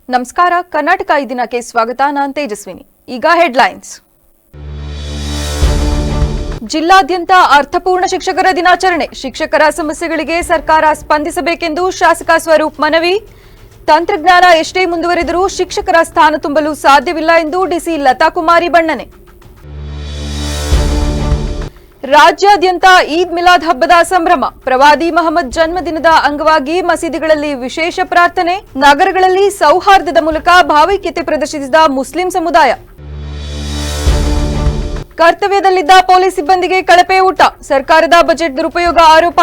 ನಮಸ್ಕಾರ. ಕರ್ನಾಟಕ ಈ ದಿನಕ್ಕೆ ಸ್ವಾಗತ. ನಾನು ತೇಜಸ್ವಿನಿ. ಈಗ ಹೆಡ್ಲೈನ್ಸ್. ಜಿಲ್ಲಾದ್ಯಂತ ಅರ್ಥಪೂರ್ಣ ಶಿಕ್ಷಕರ ದಿನಾಚರಣೆ. ಶಿಕ್ಷಕರ ಸಮಸ್ಯೆಗಳಿಗೆ ಸರ್ಕಾರ ಸ್ಪಂದಿಸಬೇಕೆಂದು ಶಾಸಕ ಸ್ವರೂಪ್ ಮನವಿ. ತಂತ್ರಜ್ಞಾನ ಎಷ್ಟೇ ಮುಂದುವರೆದರೂ ಶಿಕ್ಷಕರ ಸ್ಥಾನ ತುಂಬಲು ಸಾಧ್ಯವಿಲ್ಲ ಎಂದು ಡಿಸಿ ಲತಾ ಕುಮಾರಿ ಬಣ್ಣನೆ. ರಾಜ್ಯಾದ್ಯಂತ ಈದ್ ಮಿಲಾದ್ ಹಬ್ಬದ ಸಂಭ್ರಮ. ಪ್ರವಾದಿ ಮಹಮ್ಮದ್ ಜನ್ಮದಿನದ ಅಂಗವಾಗಿ ಮಸೀದಿಗಳಲ್ಲಿ ವಿಶೇಷ ಪ್ರಾರ್ಥನೆ. ನಗರಗಳಲ್ಲಿ ಸೌಹಾರ್ದದ ಮೂಲಕ ಭಾವೈಕ್ಯತೆ ಪ್ರದರ್ಶಿಸಿದ ಮುಸ್ಲಿಂ ಸಮುದಾಯ. ಕರ್ತವ್ಯದಲ್ಲಿದ್ದ ಪೊಲೀಸ್ ಸಿಬ್ಬಂದಿಗೆ ಕಳಪೆ ಊಟ. ಸರ್ಕಾರದ ಬಜೆಟ್ ದುರುಪಯೋಗ ಆರೋಪ.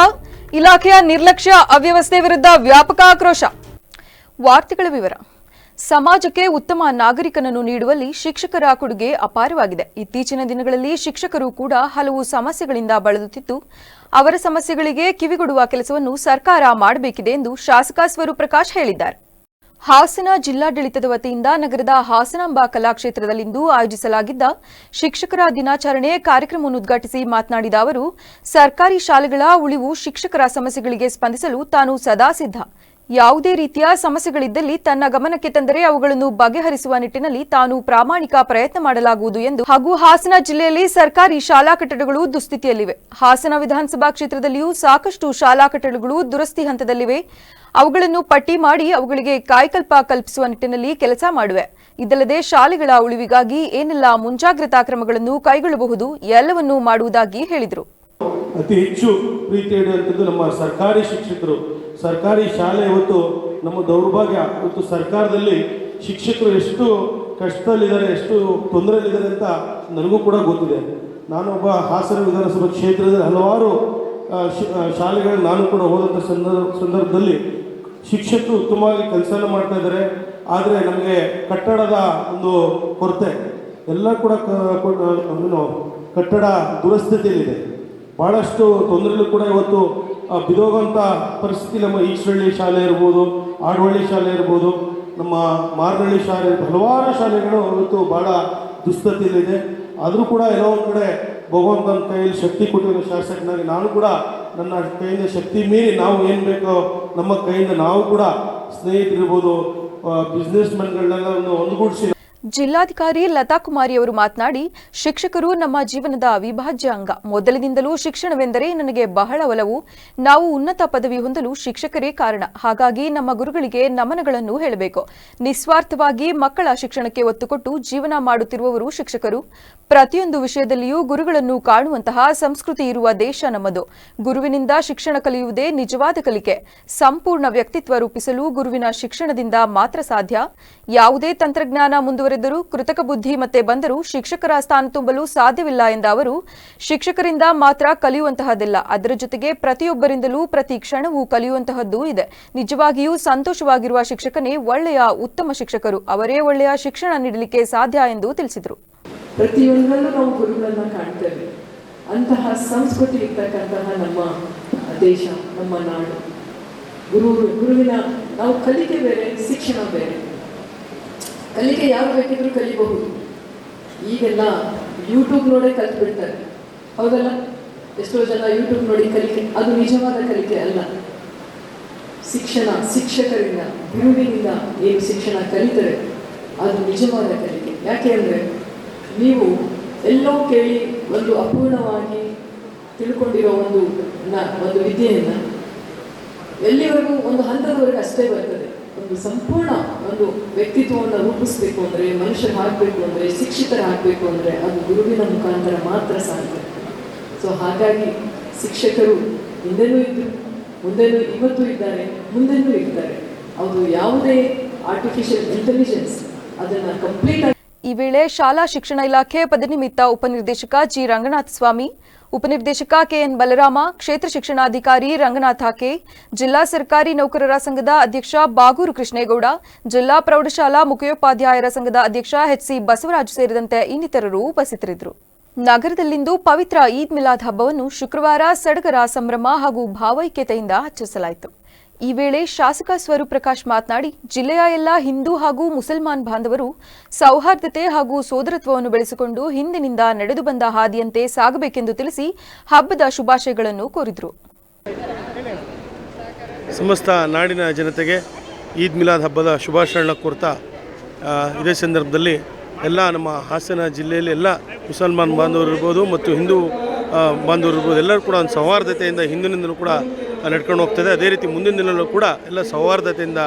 ಇಲಾಖೆಯ ನಿರ್ಲಕ್ಷ್ಯ, ಅವ್ಯವಸ್ಥೆ ವಿರುದ್ಧ ವ್ಯಾಪಕ ಆಕ್ರೋಶ. ವಾರ್ತೆಗಳ ವಿವರ. ಸಮಾಜಕ್ಕೆ ಉತ್ತಮ ನಾಗರಿಕನನ್ನು ನೀಡುವಲ್ಲಿ ಶಿಕ್ಷಕರ ಕೊಡುಗೆ ಅಪಾರವಾಗಿದೆ. ಇತ್ತೀಚಿನ ದಿನಗಳಲ್ಲಿ ಶಿಕ್ಷಕರು ಕೂಡ ಹಲವು ಸಮಸ್ಯೆಗಳಿಂದ ಬಳಲುತ್ತಿದ್ದು, ಅವರ ಸಮಸ್ಯೆಗಳಿಗೆ ಕಿವಿಗೊಡುವ ಕೆಲಸವನ್ನು ಸರ್ಕಾರ ಮಾಡಬೇಕಿದೆ ಎಂದು ಶಾಸಕ ಸ್ವರೂಪ್ ಪ್ರಕಾಶ್ ಹೇಳಿದ್ದಾರೆ. ಹಾಸನ ಜಿಲ್ಲಾಡಳಿತದ ವತಿಯಿಂದ ನಗರದ ಹಾಸನಾಂಬ ಕಲಾಕ್ಷೇತ್ರದಲ್ಲಿಂದು ಆಯೋಜಿಸಲಾಗಿದ್ದ ಶಿಕ್ಷಕರ ದಿನಾಚರಣೆ ಕಾರ್ಯಕ್ರಮವನ್ನು ಉದ್ಘಾಟಿಸಿ ಮಾತನಾಡಿದ ಅವರು, ಸರ್ಕಾರಿ ಶಾಲೆಗಳ ಉಳಿವು ಶಿಕ್ಷಕರ ಸಮಸ್ಯೆಗಳಿಗೆ ಸ್ಪಂದಿಸಲು ತಾನು ಸದಾ ಸಿದ್ಧ. ಯಾವುದೇ ರೀತಿಯ ಸಮಸ್ಯೆಗಳಿದ್ದಲ್ಲಿ ತನ್ನ ಗಮನಕ್ಕೆ ತಂದರೆ ಅವುಗಳನ್ನು ಬಗೆಹರಿಸುವ ನಿಟ್ಟಿನಲ್ಲಿ ತಾನು ಪ್ರಾಮಾಣಿಕ ಪ್ರಯತ್ನ ಮಾಡಲಾಗುವುದು ಎಂದು ಹಾಗೂ ಹಾಸನ ಜಿಲ್ಲೆಯಲ್ಲಿ ಸರ್ಕಾರಿ ಶಾಲಾ ಕಟ್ಟಡಗಳು ದುಸ್ಥಿತಿಯಲ್ಲಿವೆ. ಹಾಸನ ವಿಧಾನಸಭಾ ಕ್ಷೇತ್ರದಲ್ಲಿಯೂ ಸಾಕಷ್ಟು ಶಾಲಾ ಕಟ್ಟಡಗಳು ದುರಸ್ತಿ ಹಂತದಲ್ಲಿವೆ. ಅವುಗಳನ್ನು ಪಟ್ಟಿ ಮಾಡಿ ಅವುಗಳಿಗೆ ಕಾಯಕಲ್ಪ ಕಲ್ಪಿಸುವ ನಿಟ್ಟಿನಲ್ಲಿ ಕೆಲಸ ಮಾಡುವೆ. ಇದಲ್ಲದೆ ಶಾಲೆಗಳ ಉಳಿವಿಗಾಗಿ ಏನೆಲ್ಲ ಮುಂಜಾಗ್ರತಾ ಕ್ರಮಗಳನ್ನು ಕೈಗೊಳ್ಳಬಹುದು ಎಲ್ಲವನ್ನೂ ಮಾಡುವುದಾಗಿ ಹೇಳಿದರು. ಅತಿ ಹೆಚ್ಚು ಪ್ರೀತಿ ಇಡುವಂಥದ್ದು ನಮ್ಮ ಸರ್ಕಾರಿ ಶಿಕ್ಷಕರು. ಸರ್ಕಾರಿ ಶಾಲೆ ಇವತ್ತು ನಮ್ಮ ದೌರ್ಭಾಗ್ಯ. ಇವತ್ತು ಸರ್ಕಾರದಲ್ಲಿ ಶಿಕ್ಷಕರು ಎಷ್ಟು ಕಷ್ಟದಲ್ಲಿದ್ದಾರೆ, ಎಷ್ಟು ತೊಂದರೆಯಲ್ಲಿದ್ದಾರೆ ಅಂತ ನನಗೂ ಕೂಡ ಗೊತ್ತಿದೆ. ನಾನೊಬ್ಬ ಹಾಸನ ವಿಧಾನಸಭಾ ಕ್ಷೇತ್ರದಲ್ಲಿ ಹಲವಾರು ಶಾಲೆಗಳಲ್ಲಿ ನಾನು ಕೂಡ ಹೋದಂಥ ಸಂದರ್ಭದಲ್ಲಿ ಶಿಕ್ಷಕರು ಉತ್ತಮವಾಗಿ ಕೆಲಸನ ಮಾಡ್ತಾ ಇದ್ದಾರೆ. ಆದರೆ ನಮಗೆ ಕಟ್ಟಡದ ಒಂದು ಕೊರತೆ ಎಲ್ಲ ಕೂಡ ಕಟ್ಟಡ ದುರಸ್ಥಿತಿಯಲ್ಲಿದೆ. ಭಾಳಷ್ಟು ತೊಂದರೆಗಳು ಕೂಡ ಇವತ್ತು ಬಿದೋಗಂಥ ಪರಿಸ್ಥಿತಿ. ನಮ್ಮ ಈಶ್ವರಳ್ಳಿ ಶಾಲೆ ಇರ್ಬೋದು, ಆಡವಳ್ಳಿ ಶಾಲೆ ಇರ್ಬೋದು, ನಮ್ಮ ಮಾರ್ನಳ್ಳಿ ಶಾಲೆ, ಹಲವಾರು ಶಾಲೆಗಳು ಇವತ್ತು ಭಾಳ ದುಸ್ಥಿತಿಯಲ್ಲಿದೆ. ಆದರೂ ಕೂಡ ಎಲ್ಲೋ ಒಂದು ಕಡೆ ಭಗವಂತನ ಕೈಯಲ್ಲಿ ಶಕ್ತಿ ಕೊಟ್ಟಿರೋ ಶಾಸಕನಾಗಿ ನಾನು ಕೂಡ ನನ್ನ ಕೈಯಿಂದ ಶಕ್ತಿ ಮೀರಿ ನಾವು ಏನು ಬೇಕೋ ನಮ್ಮ ಕೈಯಿಂದ ನಾವು ಕೂಡ ಸ್ನೇಹಿತರಿರ್ಬೋದು, ಬಿಸ್ನೆಸ್ ಮೆನ್ಗಳನ್ನೆಲ್ಲ ಒಂದುಗೂಡಿಸಿ. ಜಿಲ್ಲಾಧಿಕಾರಿ ಲತಾ ಕುಮಾರಿ ಅವರು ಮಾತನಾಡಿ, ಶಿಕ್ಷಕರು ನಮ್ಮ ಜೀವನದ ಅವಿಭಾಜ್ಯ ಅಂಗ. ಮೊದಲಿನಿಂದಲೂ ಶಿಕ್ಷಣವೆಂದರೆ ನನಗೆ ಬಹಳ ಒಲವು. ನಾವು ಉನ್ನತ ಪದವಿ ಹೊಂದಲು ಶಿಕ್ಷಕರೇ ಕಾರಣ. ಹಾಗಾಗಿ ನಮ್ಮ ಗುರುಗಳಿಗೆ ನಮನಗಳನ್ನು ಹೇಳಬೇಕು. ನಿಸ್ವಾರ್ಥವಾಗಿ ಮಕ್ಕಳ ಶಿಕ್ಷಣಕ್ಕೆ ಒತ್ತು ಕೊಟ್ಟು ಜೀವನ ಮಾಡುತ್ತಿರುವವರು ಶಿಕ್ಷಕರು. ಪ್ರತಿಯೊಂದು ವಿಷಯದಲ್ಲಿಯೂ ಗುರುಗಳನ್ನು ಕಾಣುವಂತಹ ಸಂಸ್ಕೃತಿ ಇರುವ ದೇಶ ನಮ್ಮದು. ಗುರುವಿನಿಂದ ಶಿಕ್ಷಣ ಕಲಿಯುವುದೇ ನಿಜವಾದ ಕಲಿಕೆ. ಸಂಪೂರ್ಣ ವ್ಯಕ್ತಿತ್ವ ರೂಪಿಸಲು ಗುರುವಿನ ಶಿಕ್ಷಣದಿಂದ ಮಾತ್ರ ಸಾಧ್ಯ. ಯಾವುದೇ ತಂತ್ರಜ್ಞಾನ ಮುಂದುವರೆದರೂ, ಕೃತಕ ಬುದ್ಧಿ ಮತ್ತೆ ಬಂದರೂ ಶಿಕ್ಷಕರ ಸ್ಥಾನ ತುಂಬಲು ಸಾಧ್ಯವಿಲ್ಲ ಎಂದ ಅವರು, ಶಿಕ್ಷಕರಿಂದ ಮಾತ್ರ ಕಲಿಯುವಂತಹದ್ದಿಲ್ಲ, ಅದರ ಜೊತೆಗೆ ಪ್ರತಿಯೊಬ್ಬರಿಂದಲೂ ಪ್ರತಿ ಕ್ಷಣವೂ ಕಲಿಯುವಂತಹದ್ದು ಇದೆ. ನಿಜವಾಗಿಯೂ ಸಂತೋಷವಾಗಿರುವ ಶಿಕ್ಷಕನೇ ಒಳ್ಳೆಯ ಉತ್ತಮ ಶಿಕ್ಷಕರು. ಅವರೇ ಒಳ್ಳೆಯ ಶಿಕ್ಷಣ ನೀಡಲಿಕ್ಕೆ ಸಾಧ್ಯ ಎಂದು ತಿಳಿಸಿದರು. ಪ್ರತಿಯೊಂದರಲ್ಲೂ ನಾವು ಗುರುಗಳನ್ನ ಕಾಣ್ತೇವೆ. ಅಂತಹ ಸಂಸ್ಕೃತಿ ಇರ್ತಕ್ಕಂತಹ ನಮ್ಮ ದೇಶ, ನಮ್ಮ ನಾಡು. ಗುರುವಿನ ನಾವು ಕಲಿಕೆ ಬೇರೆ, ಶಿಕ್ಷಣ ಬೇರೆ. ಕಲಿಕೆ ಯಾರು ಬೇಕಿದ್ರೂ ಕಲಿಬಹುದು. ಈಗೆಲ್ಲ ಯೂಟ್ಯೂಬ್ ನೋಡೇ ಕಲಿತು ಬಿಡ್ತಾರೆ, ಹೌದಲ್ಲ? ಎಷ್ಟೋ ಜನ ಯೂಟ್ಯೂಬ್ ನೋಡಿ ಕಲಿಕೆ, ಅದು ನಿಜವಾದ ಕಲಿಕೆ ಅಲ್ಲ. ಶಿಕ್ಷಣ ಶಿಕ್ಷಕರಿಂದ, ಗುರುವಿನಿಂದ ಏನು ಶಿಕ್ಷಣ ಕಲಿತಾರೆ ಅದು ನಿಜವಾದ ಕಲಿಕೆ. ಯಾಕೆ ಅಂದರೆ ನೀವು ಎಲ್ಲೋ ಕೇಳಿ ಒಂದು ಅಪೂರ್ಣವಾಗಿ ತಿಳ್ಕೊಂಡಿರೋ ಒಂದು ವಿದ್ಯೆಯನ್ನು ಎಲ್ಲಿವರೆಗೂ ಒಂದು ಹಂತದವರೆಗೂ ಅಷ್ಟೇ ಬರ್ತದೆ. ಒಂದು ಸಂಪೂರ್ಣ ಒಂದು ವ್ಯಕ್ತಿತ್ವವನ್ನು ರೂಪಿಸಬೇಕು ಅಂದರೆ, ಮನುಷ್ಯರು ಹಾಕಬೇಕು ಅಂದರೆ, ಶಿಕ್ಷಿತರಾಗಬೇಕು ಅಂದರೆ ಅದು ಗುರುವಿನ ಮುಖಾಂತರ ಮಾತ್ರ ಸಾಧ್ಯ. ಸೊ ಹಾಗಾಗಿ ಶಿಕ್ಷಕರು ಹಿಂದೆನೂ ಇದ್ದರು, ಮುಂದೆನೂ ಇವತ್ತು ಇದ್ದಾರೆ, ಮುಂದೆನೂ ಇರ್ತಾರೆ. ಅದು ಯಾವುದೇ ಆರ್ಟಿಫಿಷಿಯಲ್ ಇಂಟೆಲಿಜೆನ್ಸ್ ಅದನ್ನು ಕಂಪ್ಲೀಟ್ ಆಗಿ. ಈ ವೇಳೆ ಶಾಲಾ ಶಿಕ್ಷಣ ಇಲಾಖೆ ಪದನಿಮಿತ್ತ ಉಪನಿರ್ದೇಶಕ ಜಿ ರಂಗನಾಥ ಸ್ವಾಮಿ, ಉಪನಿರ್ದೇಶಕ ಕೆಎನ್ ಬಲರಾಮ, ಕ್ಷೇತ್ರ ಶಿಕ್ಷಣಾಧಿಕಾರಿ ರಂಗನಾಥ ಕೆ, ಜಿಲ್ಲಾ ಸರ್ಕಾರಿ ನೌಕರರ ಸಂಘದ ಅಧ್ಯಕ್ಷ ಬಾಗೂರು ಕೃಷ್ಣೇಗೌಡ, ಜಿಲ್ಲಾ ಪ್ರೌಢಶಾಲಾ ಮುಖ್ಯೋಪಾಧ್ಯಾಯರ ಸಂಘದ ಅಧ್ಯಕ್ಷ ಎಚ್ಸಿ ಬಸವರಾಜ್ ಸೇರಿದಂತೆ ಇನ್ನಿತರರು ಉಪಸ್ಥಿತರಿದ್ದರು. ನಗರದಲ್ಲಿಂದು ಪವಿತ್ರ ಈದ್ ಮಿಲಾದ್ ಹಬ್ಬವನ್ನು ಶುಕ್ರವಾರ ಸಡಗರ ಸಂಭ್ರಮ ಹಾಗೂ ಭಾವೈಕ್ಯತೆಯಿಂದ ಆಚರಿಸಲಾಯಿತು. ಈ ವೇಳೆ ಶಾಸಕ ಸ್ವರೂಪ್ ಪ್ರಕಾಶ್ ಮಾತನಾಡಿ, ಜಿಲ್ಲೆಯ ಎಲ್ಲ ಹಿಂದೂ ಹಾಗೂ ಮುಸಲ್ಮಾನ್ ಬಾಂಧವರು ಸೌಹಾರ್ದತೆ ಹಾಗೂ ಸೋದರತ್ವವನ್ನು ಬೆಳೆಸಿಕೊಂಡು ಹಿಂದಿನಿಂದ ನಡೆದು ಬಂದ ಹಾದಿಯಂತೆ ಸಾಗಬೇಕೆಂದು ತಿಳಿಸಿ ಹಬ್ಬದ ಶುಭಾಶಯಗಳನ್ನು ಕೋರಿದರು. ಸಮಸ್ತ ನಾಡಿನ ಜನತೆಗೆ ಈದ್ ಮಿಲಾದ್ ಹಬ್ಬದ ಶುಭಾಶಯಗಳನ್ನ ಕೋರ್ತಾ ಇದೇ ಸಂದರ್ಭದಲ್ಲಿ ಎಲ್ಲ ನಮ್ಮ ಹಾಸನ ಜಿಲ್ಲೆಯಲ್ಲಿ ಎಲ್ಲ ಮುಸಲ್ಮಾನ್ ಬಾಂಧವರು ಇರ್ಬೋದು ಮತ್ತು ಹಿಂದೂ ಬಾಂಧವರು ಇರ್ಬೋದು ಎಲ್ಲರೂ ಕೂಡ ಒಂದು ಸೌಹಾರ್ದತೆಯಿಂದ ಹಿಂದಿನಿಂದಲೂ ಕೂಡ ನಡ್ಕೊಂಡು ಹೋಗ್ತದೆ. ಅದೇ ರೀತಿ ಮುಂದಿನ ದಿನದಲ್ಲೂ ಕೂಡ ಎಲ್ಲ ಸೌಹಾರ್ದತೆಯಿಂದ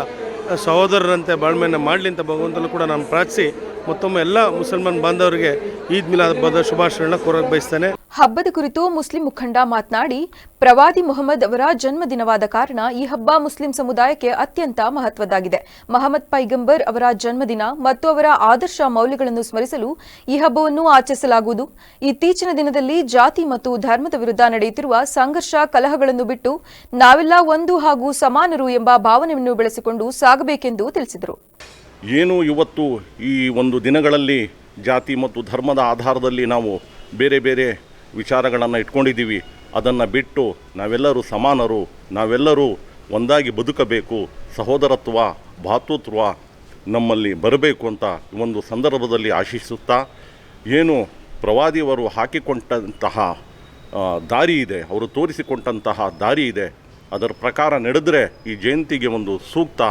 ಸಹೋದರರಂತೆ ಬಾಳ್ಮೆಯನ್ನು ಮಾಡಲಿ ಅಂತ ಭಗವಂತನೂ ಕೂಡ ನಾನು ಪ್ರಾರ್ಥಿಸಿ ಮತ್ತೊಮ್ಮೆ ಎಲ್ಲ ಮುಸಲ್ಮಾನ್ ಬಾಂಧವರಿಗೆ ಈದ್ ಮಿಲಾದ್ ಹಬ್ಬದ ಶುಭಾಶಯಗಳನ್ನ ಕೋರಕ್ಕೆ ಬಯಸ್ತೇನೆ. ಹಬ್ಬದ ಕುರಿತು ಮುಸ್ಲಿಂ ಮುಖಂಡ ಮಾತನಾಡಿ, ಪ್ರವಾದಿ ಮುಹಮ್ಮದ್ ಅವರ ಜನ್ಮದಿನವಾದ ಕಾರಣ ಈ ಹಬ್ಬ ಮುಸ್ಲಿಂ ಸಮುದಾಯಕ್ಕೆ ಅತ್ಯಂತ ಮಹತ್ವದ್ದಾಗಿದೆ. ಮಹಮ್ಮದ್ ಪೈಗಂಬರ್ ಅವರ ಜನ್ಮದಿನ ಮತ್ತು ಅವರ ಆದರ್ಶ ಮೌಲ್ಯಗಳನ್ನು ಸ್ಮರಿಸಲು ಈ ಹಬ್ಬವನ್ನು ಆಚರಿಸಲಾಗುವುದು. ಇತ್ತೀಚಿನ ದಿನದಲ್ಲಿ ಜಾತಿ ಮತ್ತು ಧರ್ಮದ ವಿರುದ್ಧ ನಡೆಯುತ್ತಿರುವ ಸಂಘರ್ಷ ಕಲಹಗಳನ್ನು ಬಿಟ್ಟು ನಾವೆಲ್ಲ ಒಂದು ಹಾಗೂ ಸಮಾನರು ಎಂಬ ಭಾವನೆಯನ್ನು ಬೆಳೆಸಿಕೊಂಡು ಸಾಗಬೇಕೆಂದು ತಿಳಿಸಿದರು. ಏನು ಇವತ್ತು ಈ ಒಂದು ದಿನಗಳಲ್ಲಿ ಜಾತಿ ಮತ್ತು ಧರ್ಮದ ಆಧಾರದಲ್ಲಿ ನಾವು ಬೇರೆ ಬೇರೆ ವಿಚಾರಗಳನ್ನು ಇಟ್ಕೊಂಡಿದ್ದೀವಿ, ಅದನ್ನು ಬಿಟ್ಟು ನಾವೆಲ್ಲರೂ ಸಮಾನರು, ನಾವೆಲ್ಲರೂ ಒಂದಾಗಿ ಬದುಕಬೇಕು, ಸಹೋದರತ್ವ ಭಾತೃತ್ವ ನಮ್ಮಲ್ಲಿ ಬರಬೇಕು ಅಂತ ಒಂದು ಸಂದರ್ಭದಲ್ಲಿ ಆಶಿಸುತ್ತಾ, ಏನು ಪ್ರವಾದಿಯವರು ಹಾಕಿಕೊಂಡಂತಹ ದಾರಿ ಇದೆ, ಅವರು ತೋರಿಸಿಕೊಂಡಂತಹ ದಾರಿ ಇದೆ, ಅದರ ಪ್ರಕಾರ ನಡೆದರೆ ಈ ಜಯಂತಿಗೆ ಒಂದು ಸೂಕ್ತ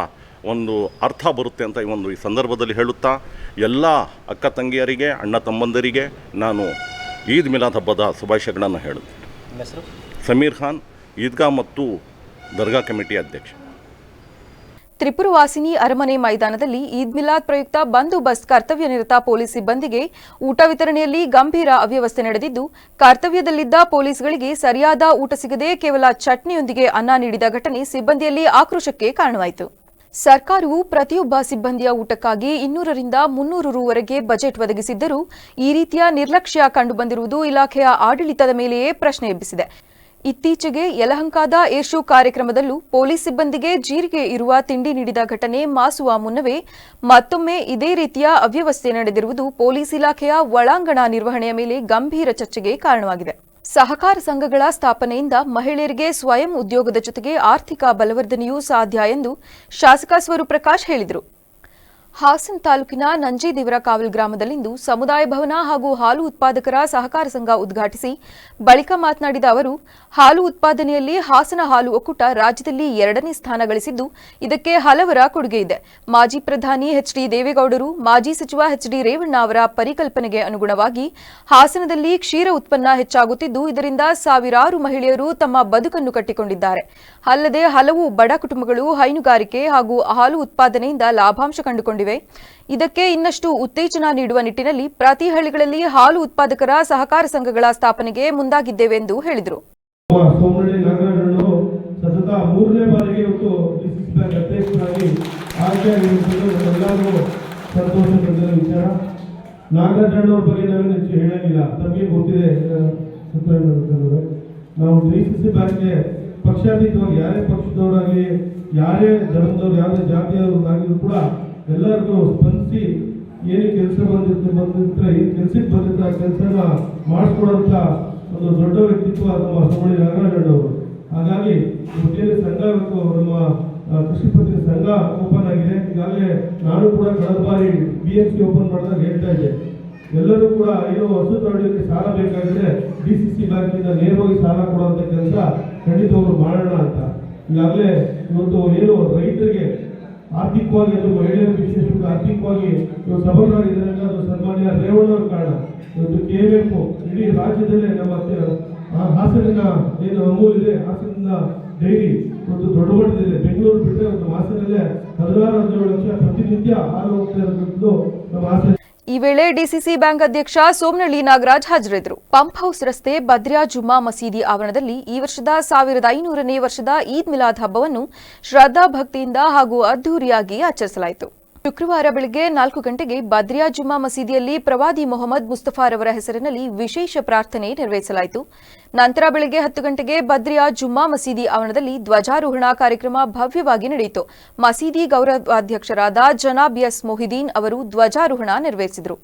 ಒಂದು ಅರ್ಥ ಬರುತ್ತೆ ಅಂತ ಈ ಸಂದರ್ಭದಲ್ಲಿ ಹೇಳುತ್ತಾ ಎಲ್ಲ ಅಕ್ಕ ತಂಗಿಯರಿಗೆ ಅಣ್ಣ ತಮ್ಮಂದರಿಗೆ ನಾನು ಈದ್ ಮಿಲಾದ್ ಹಬ್ಬದ ಶುಭಾಶಯಗಳನ್ನು ಹೇಳುತ್ತೇನೆ. ಸಮೀರ್ ಖಾನ್, ಈದ್ಗಾ ಮತ್ತು ದರ್ಗಾ ಕಮಿಟಿ ಅಧ್ಯಕ್ಷ. ತ್ರಿಪುರವಾಸಿನಿ ಅರಮನೆ ಮೈದಾನದಲ್ಲಿ ಈದ್ ಮಿಲಾದ್ ಪ್ರಯುಕ್ತ ಬಂದೋಬಸ್ತ್ ಕರ್ತವ್ಯ ನಿರತ ಪೊಲೀಸ್ ಸಿಬ್ಬಂದಿಗೆ ಊಟ ವಿತರಣೆಯಲ್ಲಿ ಗಂಭೀರ ಅವ್ಯವಸ್ಥೆ ನಡೆದಿದ್ದು, ಕರ್ತವ್ಯದಲ್ಲಿದ್ದ ಪೊಲೀಸ್ಗಳಿಗೆ ಸರಿಯಾದ ಊಟ ಸಿಗದೆ ಕೇವಲ ಚಟ್ನಿಯೊಂದಿಗೆ ಅನ್ನ ನೀಡಿದ ಘಟನೆ ಸಿಬ್ಬಂದಿಯಲ್ಲಿ ಆಕ್ರೋಶಕ್ಕೆ ಕಾರಣವಾಯಿತು. ಸರ್ಕಾರವು ಪ್ರತಿಯೊಬ್ಬ ಸಿಬ್ಬಂದಿಯ ಊಟಕ್ಕಾಗಿ 200 ರಿಂದ 300 ರೂವರೆಗೆ ಬಜೆಟ್ ಒದಗಿಸಿದ್ದರೂ ಈ ರೀತಿಯ ನಿರ್ಲಕ್ಷ್ಯ ಕಂಡುಬಂದಿರುವುದು ಇಲಾಖೆಯ ಆಡಳಿತದ ಮೇಲೆಯೇ ಪ್ರಶ್ನೆ ಎಬ್ಬಿಸಿದೆ. ಇತ್ತೀಚೆಗೆ ಯಲಹಂಕದ ಏರ್ ಶೋ ಕಾರ್ಯಕ್ರಮದಲ್ಲೂ ಪೊಲೀಸ್ ಸಿಬ್ಬಂದಿಗೆ ಜೀರಿಗೆ ಇರುವ ತಿಂಡಿ ನೀಡಿದ ಘಟನೆ ಮಾಸುವ ಮುನ್ನವೇ ಮತ್ತೊಮ್ಮೆ ಇದೇ ರೀತಿಯ ಅವ್ಯವಸ್ಥೆ ನಡೆದಿರುವುದು ಪೊಲೀಸ್ ಇಲಾಖೆಯ ಒಳಾಂಗಣ ನಿರ್ವಹಣೆಯ ಮೇಲೆ ಗಂಭೀರ ಚರ್ಚೆಗೆ ಕಾರಣವಾಗಿದೆ. ಸಹಕಾರ ಸಂಘಗಳ ಸ್ಥಾಪನೆಯಿಂದ ಮಹಿಳೆಯರಿಗೆ ಸ್ವಯಂ ಉದ್ಯೋಗದ ಜೊತೆಗೆ ಆರ್ಥಿಕ ಬಲವರ್ಧನೆಯೂ ಸಾಧ್ಯ ಎಂದು ಶಾಸಕ ಸ್ವರೂಪ್ ಪ್ರಕಾಶ್ ಹೇಳಿದರು. ಹಾಸನ ತಾಲೂಕಿನ ನಂಜೇದೇವರ ಕಾವಲ್ ಗ್ರಾಮದಲ್ಲಿಂದು ಸಮುದಾಯ ಭವನ ಹಾಗೂ ಹಾಲು ಉತ್ಪಾದಕರ ಸಹಕಾರ ಸಂಘ ಉದ್ಘಾಟಿಸಿ ಬಳಿಕ ಮಾತನಾಡಿದ ಅವರು, ಹಾಲು ಉತ್ಪಾದನೆಯಲ್ಲಿ ಹಾಸನ ಹಾಲು ಒಕ್ಕೂಟ ರಾಜ್ಯದಲ್ಲಿ 2ನೇ ಸ್ಥಾನ ಗಳಿಸಿದ್ದು, ಇದಕ್ಕೆ ಹಲವರ ಕೊಡುಗೆ ಇದೆ. ಮಾಜಿ ಪ್ರಧಾನಿ ಎಚ್.ಡಿ. ದೇವೇಗೌಡರು, ಮಾಜಿ ಸಚಿವ ಎಚ್.ಡಿ. ರೇವಣ್ಣ ಅವರ ಪರಿಕಲ್ಪನೆಗೆ ಅನುಗುಣವಾಗಿ ಹಾಸನದಲ್ಲಿ ಕ್ಷೀರ ಉತ್ಪನ್ನ ಹೆಚ್ಚಾಗುತ್ತಿದ್ದು, ಇದರಿಂದ ಸಾವಿರಾರು ಮಹಿಳೆಯರು ತಮ್ಮ ಬದುಕನ್ನು ಕಟ್ಟಿಕೊಂಡಿದ್ದಾರೆ. ಅಲ್ಲದೆ ಹಲವು ಬಡ ಕುಟುಂಬಗಳು ಹೈನುಗಾರಿಕೆ ಹಾಗೂ ಹಾಲು ಉತ್ಪಾದನೆಯಿಂದ ಲಾಭಾಂಶ ಕಂಡುಕೊಂಡಿವೆ. ಇದಕ್ಕೆ ಇನ್ನಷ್ಟು ಉತ್ತೇಜನ ನೀಡುವ ನಿಟ್ಟಿನಲ್ಲಿ ಪ್ರತಿ ಹಳ್ಳಿಗಳಲ್ಲಿ ಹಾಲು ಉತ್ಪಾದಕರ ಸಹಕಾರ ಸಂಘಗಳ ಸ್ಥಾಪನೆಗೆ ಮುಂದಾಗಿದ್ದೇವೆ ಎಂದು ಹೇಳಿದರು. ಸೋಮನಹಳ್ಳಿ ನಾಗರಾಜಣ್ಣವರು ಸತತ 3ನೇ ಬಾರಿಗೆ ಇವತ್ತು ಡಿಸಿಸಿ ಬ್ಯಾಂಕ್ ಅಧ್ಯಕ್ಷರಾಗಿ ಆಯ್ಕೆಯಾಗಿರುವುದು ಎಲ್ಲರಿಗೂ ಸಂತೋಷ ತಂದ ವಿಚಾರ. ನಾಗರಾಜಣ್ಣವ್ರ ಬಗ್ಗೆ ನಾವೇನು ಹೆಚ್ಚು ಹೇಳಂಗಿಲ್ಲ, ತಮಗೆ ಗೊತ್ತಿದೆ. ನಾವು ಡಿಸಿಸಿ ಬ್ಯಾಂಕ್ಗೆ ಪಕ್ಷಾತೀತವಾಗಿ ಯಾರೇ ಪಕ್ಷದವರಾಗಲಿ, ಯಾರೇ ಧರ್ಮದವ್ರು, ಯಾವುದೇ ಜಾತಿಯವರಾಗಿದ್ರು ಕೂಡ ಎಲ್ಲರಿಗೂ ಸ್ಪಂದಿಸಿ ಏನು ಕೆಲಸ ಬಂದಿರ್ತಾರೆ ಏನು ಕೆಲಸಕ್ಕೆ ಬಂದಿರ್ತಾರೆ ಆ ಕೆಲಸನ ಮಾಡಿಸ್ಕೊಡೋಂಥ ಒಂದು ದೊಡ್ಡ ವ್ಯಕ್ತಿತ್ವ ನಮ್ಮ ಸೋಮಣ್ಣ ನಾಗರಾಜಣ್ಣವರು. ಹಾಗಾಗಿ ಇವತ್ತೇನು ಸಂಘ ನಮ್ಮ ಕೃಷಿ ಪತ್ತಿನ ಸಂಘ ಓಪನ್ ಆಗಿದೆ. ಈಗಾಗಲೇ ನಾನು ಕೂಡ ಕಳೆದ ಬಾರಿ BMC ಓಪನ್ ಮಾಡಿದಾಗ ಹೇಳ್ತಾ ಇದ್ದೆ, ಎಲ್ಲರೂ ಕೂಡ ಏನು ಹಸು ತಗೊಳ್ಳಿಕ್ಕೆ ಸಾಲ ಬೇಕಾಗಿದೆ ಡಿಸಿಸಿ ಬ್ಯಾಂಕಿಂದ ನೇರವಾಗಿ ಸಾಲ ಕೊಡುವಂಥ ಕೆಲಸ ಖಂಡಿತವರು ಮಾಡೋಣ ಅಂತ. ಈಗಾಗಲೇ ಇವತ್ತು ಏನು ರೈತರಿಗೆ ಆರ್ಥಿಕವಾಗಿ ಅದು ಮಹಿಳೆಯರು ವಿಶೇಷವಾಗಿ ಆರ್ಥಿಕವಾಗಿ ಸಬಲರಾಗಿದ್ದಾರೆ, ಅದು ಸನ್ಮಾನ್ಯ ರೇವಣ್ಣವ್ರ ಕಾರಣ. ಇವತ್ತು KVF ಇಡೀ ರಾಜ್ಯದಲ್ಲೇ ನಮ್ಮ ಹಾಸನಿನ ಏನು ಅಮೂಲ್ ಇದೆ, ಹಾಸನಿನ ಡೈರಿ ಒಂದು ದೊಡ್ಡ ಮಟ್ಟದಿದೆ. ಬೆಂಗಳೂರು ಬಿಟ್ಟರೆ ಒಂದು ಹಾಸನಲ್ಲೇ 16-17 ಲಕ್ಷ ಪ್ರತಿನಿತ್ಯ ಹಾಲು ಹೋಗ್ತಾ ಇರೋದು ನಮ್ಮ ಹಾಸನ. ಈ ವೇಳೆ ಡಿಸಿಸಿ ಬ್ಯಾಂಕ್ ಅಧ್ಯಕ್ಷ ಸೋಮನಹಳ್ಳಿ ನಾಗರಾಜ್ ಹಾಜರಿದ್ದರು. ಪಂಪ್ ಹೌಸ್ ರಸ್ತೆ ಬದ್ರಿಯಾ ಜುಮ್ಮಾ ಮಸೀದಿ ಆವರಣದಲ್ಲಿ ಈ ವರ್ಷದ 1500ನೇ ವರ್ಷದ ಈದ್ ಮಿಲಾದ್ ಹಬ್ಬವನ್ನು ಶ್ರದ್ಧಾ ಭಕ್ತಿಯಿಂದ ಹಾಗೂ ಅದ್ದೂರಿಯಾಗಿ ಆಚರಿಸಲಾಯಿತು. ಶುಕ್ರವಾರ ಬೆಳಗ್ಗೆ 4 ಗಂಟೆಗೆ ಬದ್ರಿಯಾ ಜುಮ್ಮಾ ಮಸೀದಿಯಲ್ಲಿ ಪ್ರವಾದಿ ಮೊಹಮ್ಮದ್ ಮುಸ್ತಫಾರವರ ಹೆಸರಿನಲ್ಲಿ ವಿಶೇಷ ಪ್ರಾರ್ಥನೆ ನೆರವೇರಿಸಲಾಯಿತು. ನಂತರ ಬೆಳಗ್ಗೆ 10 ಗಂಟೆಗೆ ಬದ್ರಿಯಾ ಜುಮ್ಮಾ ಮಸೀದಿ ಆವರಣದಲ್ಲಿ ಧ್ವಜಾರೋಹಣ ಕಾರ್ಯಕ್ರಮ ಭವ್ಯವಾಗಿ ನಡೆಯಿತು. ಮಸೀದಿ ಗೌರವಾಧ್ಯಕ್ಷರಾದ ಜನಾಬ್ ಎಸ್ ಮೊಹಿದೀನ್ ಅವರು ಧ್ವಜಾರೋಹಣ ನೆರವೇರಿಸಿದರು.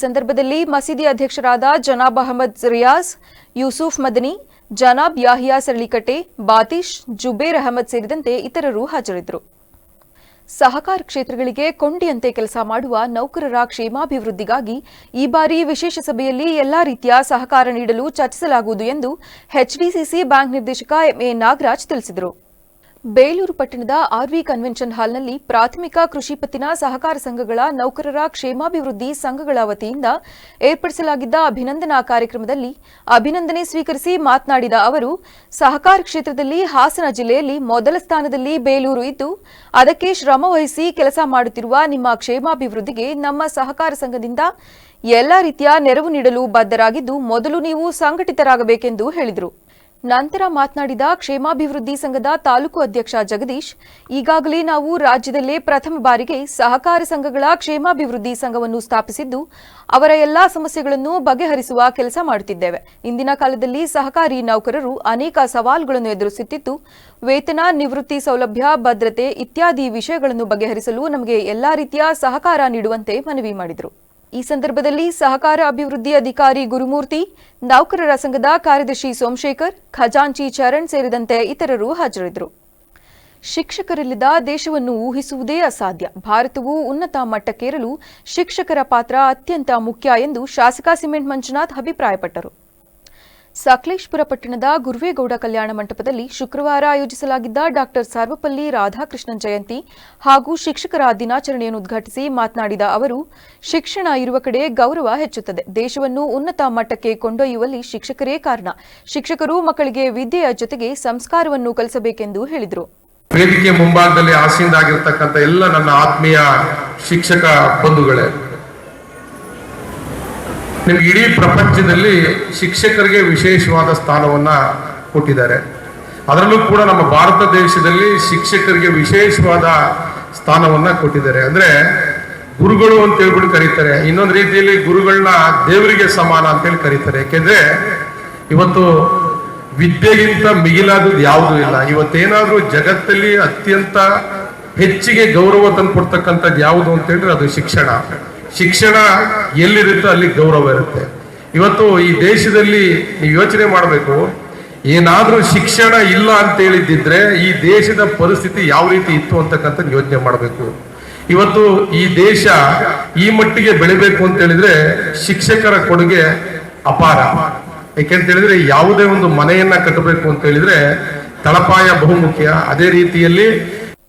ಸಂದರ್ಭದಲ್ಲಿ ಮಸೀದಿ ಅಧ್ಯಕ್ಷರಾದ ಜನಾಬ್ ಅಹಮದ್ ರಿಯಾಜ್, ಯೂಸುಫ್ ಮದನಿ, ಜನಾಬ್ ಯಾಹಿಯಾ ಸರಳಿಕಟ್ಟೆ, ಬಾತೀಶ್, ಜುಬೇರ್ ಅಹಮದ್ ಸೇರಿದಂತೆ ಇತರರು ಹಾಜರಿದ್ದರು. ಸಹಕಾರ ಕ್ಷೇತ್ರಗಳಿಗೆ ಕೊಂಡಿಯಂತೆ ಕೆಲಸ ಮಾಡುವ ನೌಕರರ ಕ್ಷೇಮಾಭಿವೃದ್ಧಿಗಾಗಿ ಈ ಬಾರಿ ವಿಶೇಷ ಸಭೆಯಲ್ಲಿ ಎಲ್ಲಾ ರೀತಿಯ ಸಹಕಾರ ನೀಡಲು ಚರ್ಚಿಸಲಾಗುವುದು ಎಂದು ಎಚ್ಡಿಸಿಸಿ ಬ್ಯಾಂಕ್ ನಿರ್ದೇಶಕ ಎಂಎ ನಾಗರಾಜ್ ತಿಳಿಸಿದರು. ಬೇಲೂರು ಪಟ್ಟಣದ ಆರ್ವಿ ಕನ್ವೆನ್ಷನ್ ಹಾಲ್ನಲ್ಲಿ ಪ್ರಾಥಮಿಕ ಕೃಷಿ ಪತ್ತಿನ ಸಹಕಾರ ಸಂಘಗಳ ನೌಕರರ ಕ್ಷೇಮಾಭಿವೃದ್ಧಿ ಸಂಘಗಳ ವತಿಯಿಂದ ಏರ್ಪಡಿಸಲಾಗಿದ್ದ ಅಭಿನಂದನಾ ಕಾರ್ಯಕ್ರಮದಲ್ಲಿ ಅಭಿನಂದನೆ ಸ್ವೀಕರಿಸಿ ಮಾತನಾಡಿದ ಅವರು, ಸಹಕಾರ ಕ್ಷೇತ್ರದಲ್ಲಿ ಹಾಸನ ಜಿಲ್ಲೆಯಲ್ಲಿ ಮೊದಲ ಸ್ಥಾನದಲ್ಲಿ ಬೇಲೂರು ಇದ್ದು, ಅದಕ್ಕೆ ಶ್ರಮವಹಿಸಿ ಕೆಲಸ ಮಾಡುತ್ತಿರುವ ನಿಮ್ಮ ಕ್ಷೇಮಾಭಿವೃದ್ಧಿಗೆ ನಮ್ಮ ಸಹಕಾರ ಸಂಘದಿಂದ ಎಲ್ಲಾ ರೀತಿಯ ನೆರವು ನೀಡಲು ಬದ್ಧರಾಗಿದ್ದು, ಮೊದಲು ನೀವು ಸಂಘಟಿತರಾಗಬೇಕೆಂದು ಹೇಳಿದರು. ನಂತರ ಮಾತನಾಡಿದ ಕ್ಷೇಮಾಭಿವೃದ್ಧಿ ಸಂಘದ ತಾಲೂಕು ಅಧ್ಯಕ್ಷ ಜಗದೀಶ್, ಈಗಾಗಲೇ ನಾವು ರಾಜ್ಯದಲ್ಲೇ ಪ್ರಥಮ ಬಾರಿಗೆ ಸಹಕಾರ ಸಂಘಗಳ ಕ್ಷೇಮಾಭಿವೃದ್ಧಿ ಸಂಘವನ್ನು ಸ್ಥಾಪಿಸಿದ್ದು, ಅವರ ಎಲ್ಲಾ ಸಮಸ್ಯೆಗಳನ್ನು ಬಗೆಹರಿಸುವ ಕೆಲಸ ಮಾಡುತ್ತಿದ್ದೇವೆ. ಇಂದಿನ ಕಾಲದಲ್ಲಿ ಸಹಕಾರಿ ನೌಕರರು ಅನೇಕ ಸವಾಲುಗಳನ್ನು ಎದುರಿಸುತ್ತಿದ್ದು, ವೇತನ, ನಿವೃತ್ತಿ ಸೌಲಭ್ಯ, ಭದ್ರತೆ ಇತ್ಯಾದಿ ವಿಷಯಗಳನ್ನು ಬಗೆಹರಿಸಲು ನಮಗೆ ಎಲ್ಲಾ ರೀತಿಯ ಸಹಕಾರ ನೀಡುವಂತೆ ಮನವಿ ಮಾಡಿದರು. ಈ ಸಂದರ್ಭದಲ್ಲಿ ಸಹಕಾರ ಅಭಿವೃದ್ಧಿ ಅಧಿಕಾರಿ ಗುರುಮೂರ್ತಿ, ನೌಕರರ ಸಂಘದ ಕಾರ್ಯದರ್ಶಿ ಸೋಮಶೇಖರ್, ಖಜಾಂಚಿ ಚರಣ್ ಸೇರಿದಂತೆ ಇತರರು ಹಾಜರಿದ್ದರು. ಶಿಕ್ಷಕರಿಲ್ಲದ ದೇಶವನ್ನು ಊಹಿಸುವುದೇ ಅಸಾಧ್ಯ. ಭಾರತವು ಉನ್ನತ ಮಟ್ಟಕ್ಕೇರಲು ಶಿಕ್ಷಕರ ಪಾತ್ರ ಅತ್ಯಂತ ಮುಖ್ಯ ಎಂದು ಶಾಸಕ ಸಿಮೆಂಟ್ ಮಂಜುನಾಥ್ ಅಭಿಪ್ರಾಯಪಟ್ಟರು. ಸಕಲೇಶಪುರ ಪಟ್ಟಣದ ಗುರುವೇಗೌಡ ಕಲ್ಯಾಣ ಮಂಟಪದಲ್ಲಿ ಶುಕ್ರವಾರ ಆಯೋಜಿಸಲಾಗಿದ್ದ ಡಾ ಸರ್ವಪಲ್ಲಿ ರಾಧಾಕೃಷ್ಣನ್ ಜಯಂತಿ ಹಾಗೂ ಶಿಕ್ಷಕರ ದಿನಾಚರಣೆಯನ್ನು ಉದ್ಘಾಟಿಸಿ ಮಾತನಾಡಿದ ಅವರು, ಶಿಕ್ಷಣ ಇರುವ ಕಡೆ ಗೌರವ ಹೆಚ್ಚುತ್ತದೆ. ದೇಶವನ್ನು ಉನ್ನತ ಮಟ್ಟಕ್ಕೆ ಕೊಂಡೊಯ್ಯುವಲ್ಲಿ ಶಿಕ್ಷಕರೇ ಕಾರಣ. ಶಿಕ್ಷಕರು ಮಕ್ಕಳಿಗೆ ವಿದ್ಯೆಯ ಜೊತೆಗೆ ಸಂಸ್ಕಾರವನ್ನು ಕಲಿಸಬೇಕೆಂದು ಹೇಳಿದರು. ವೇದಿಕೆ ಮುಂಭಾಗದಲ್ಲಿ ಆಸೀನರಾಗಿರತಕ್ಕಂಥ ಎಲ್ಲ ನನ್ನ ಆತ್ಮೀಯ ಶಿಕ್ಷಕ ಬಂಧುಗಳೇ, ನಿಮ್ಗೆ ಇಡೀ ಪ್ರಪಂಚದಲ್ಲಿ ಶಿಕ್ಷಕರಿಗೆ ವಿಶೇಷವಾದ ಸ್ಥಾನವನ್ನ ಕೊಟ್ಟಿದ್ದಾರೆ. ಅದರಲ್ಲೂ ಕೂಡ ನಮ್ಮ ಭಾರತ ದೇಶದಲ್ಲಿ ಶಿಕ್ಷಕರಿಗೆ ವಿಶೇಷವಾದ ಸ್ಥಾನವನ್ನ ಕೊಟ್ಟಿದ್ದಾರೆ. ಅಂದ್ರೆ ಗುರುಗಳು ಅಂತ ಹೇಳ್ಬಿಟ್ಟು ಕರೀತಾರೆ. ಇನ್ನೊಂದು ರೀತಿಯಲ್ಲಿ ಗುರುಗಳನ್ನ ದೇವರಿಗೆ ಸಮಾನ ಅಂತೇಳಿ ಕರೀತಾರೆ. ಯಾಕೆಂದ್ರೆ ಇವತ್ತು ವಿದ್ಯೆಗಿಂತ ಮಿಗಿಲಾದದ್ದು ಯಾವುದೂ ಇಲ್ಲ. ಇವತ್ತೇನಾದ್ರೂ ಜಗತ್ತಲ್ಲಿ ಅತ್ಯಂತ ಹೆಚ್ಚಿಗೆ ಗೌರವ ತಂದು ಕೊಡ್ತಕ್ಕಂಥದ್ದು ಯಾವುದು ಅಂತ ಹೇಳಿದ್ರೆ ಅದು ಶಿಕ್ಷಣ. ಶಿಕ್ಷಣ ಎಲ್ಲಿರುತ್ತೋ ಅಲ್ಲಿ ಗೌರವ ಇರುತ್ತೆ. ಇವತ್ತು ಈ ದೇಶದಲ್ಲಿ ನೀವು ಯೋಚನೆ ಮಾಡಬೇಕು, ಏನಾದ್ರೂ ಶಿಕ್ಷಣ ಇಲ್ಲ ಅಂತ ಹೇಳಿದ್ದಿದ್ರೆ ಈ ದೇಶದ ಪರಿಸ್ಥಿತಿ ಯಾವ ರೀತಿ ಇತ್ತು ಅಂತಕ್ಕಂಥ ಯೋಚನೆ ಮಾಡಬೇಕು. ಇವತ್ತು ಈ ದೇಶ ಈ ಮಟ್ಟಿಗೆ ಬೆಳಿಬೇಕು ಅಂತ ಹೇಳಿದ್ರೆ ಶಿಕ್ಷಕರ ಕೊಡುಗೆ ಅಪಾರ. ಯಾಕೆಂತ ಹೇಳಿದ್ರೆ ಯಾವುದೇ ಒಂದು ಮನೆಯನ್ನ ಕಟ್ಟಬೇಕು ಅಂತ ಹೇಳಿದ್ರೆ ತಳಪಾಯ ಬಹುಮುಖ್ಯ. ಅದೇ ರೀತಿಯಲ್ಲಿ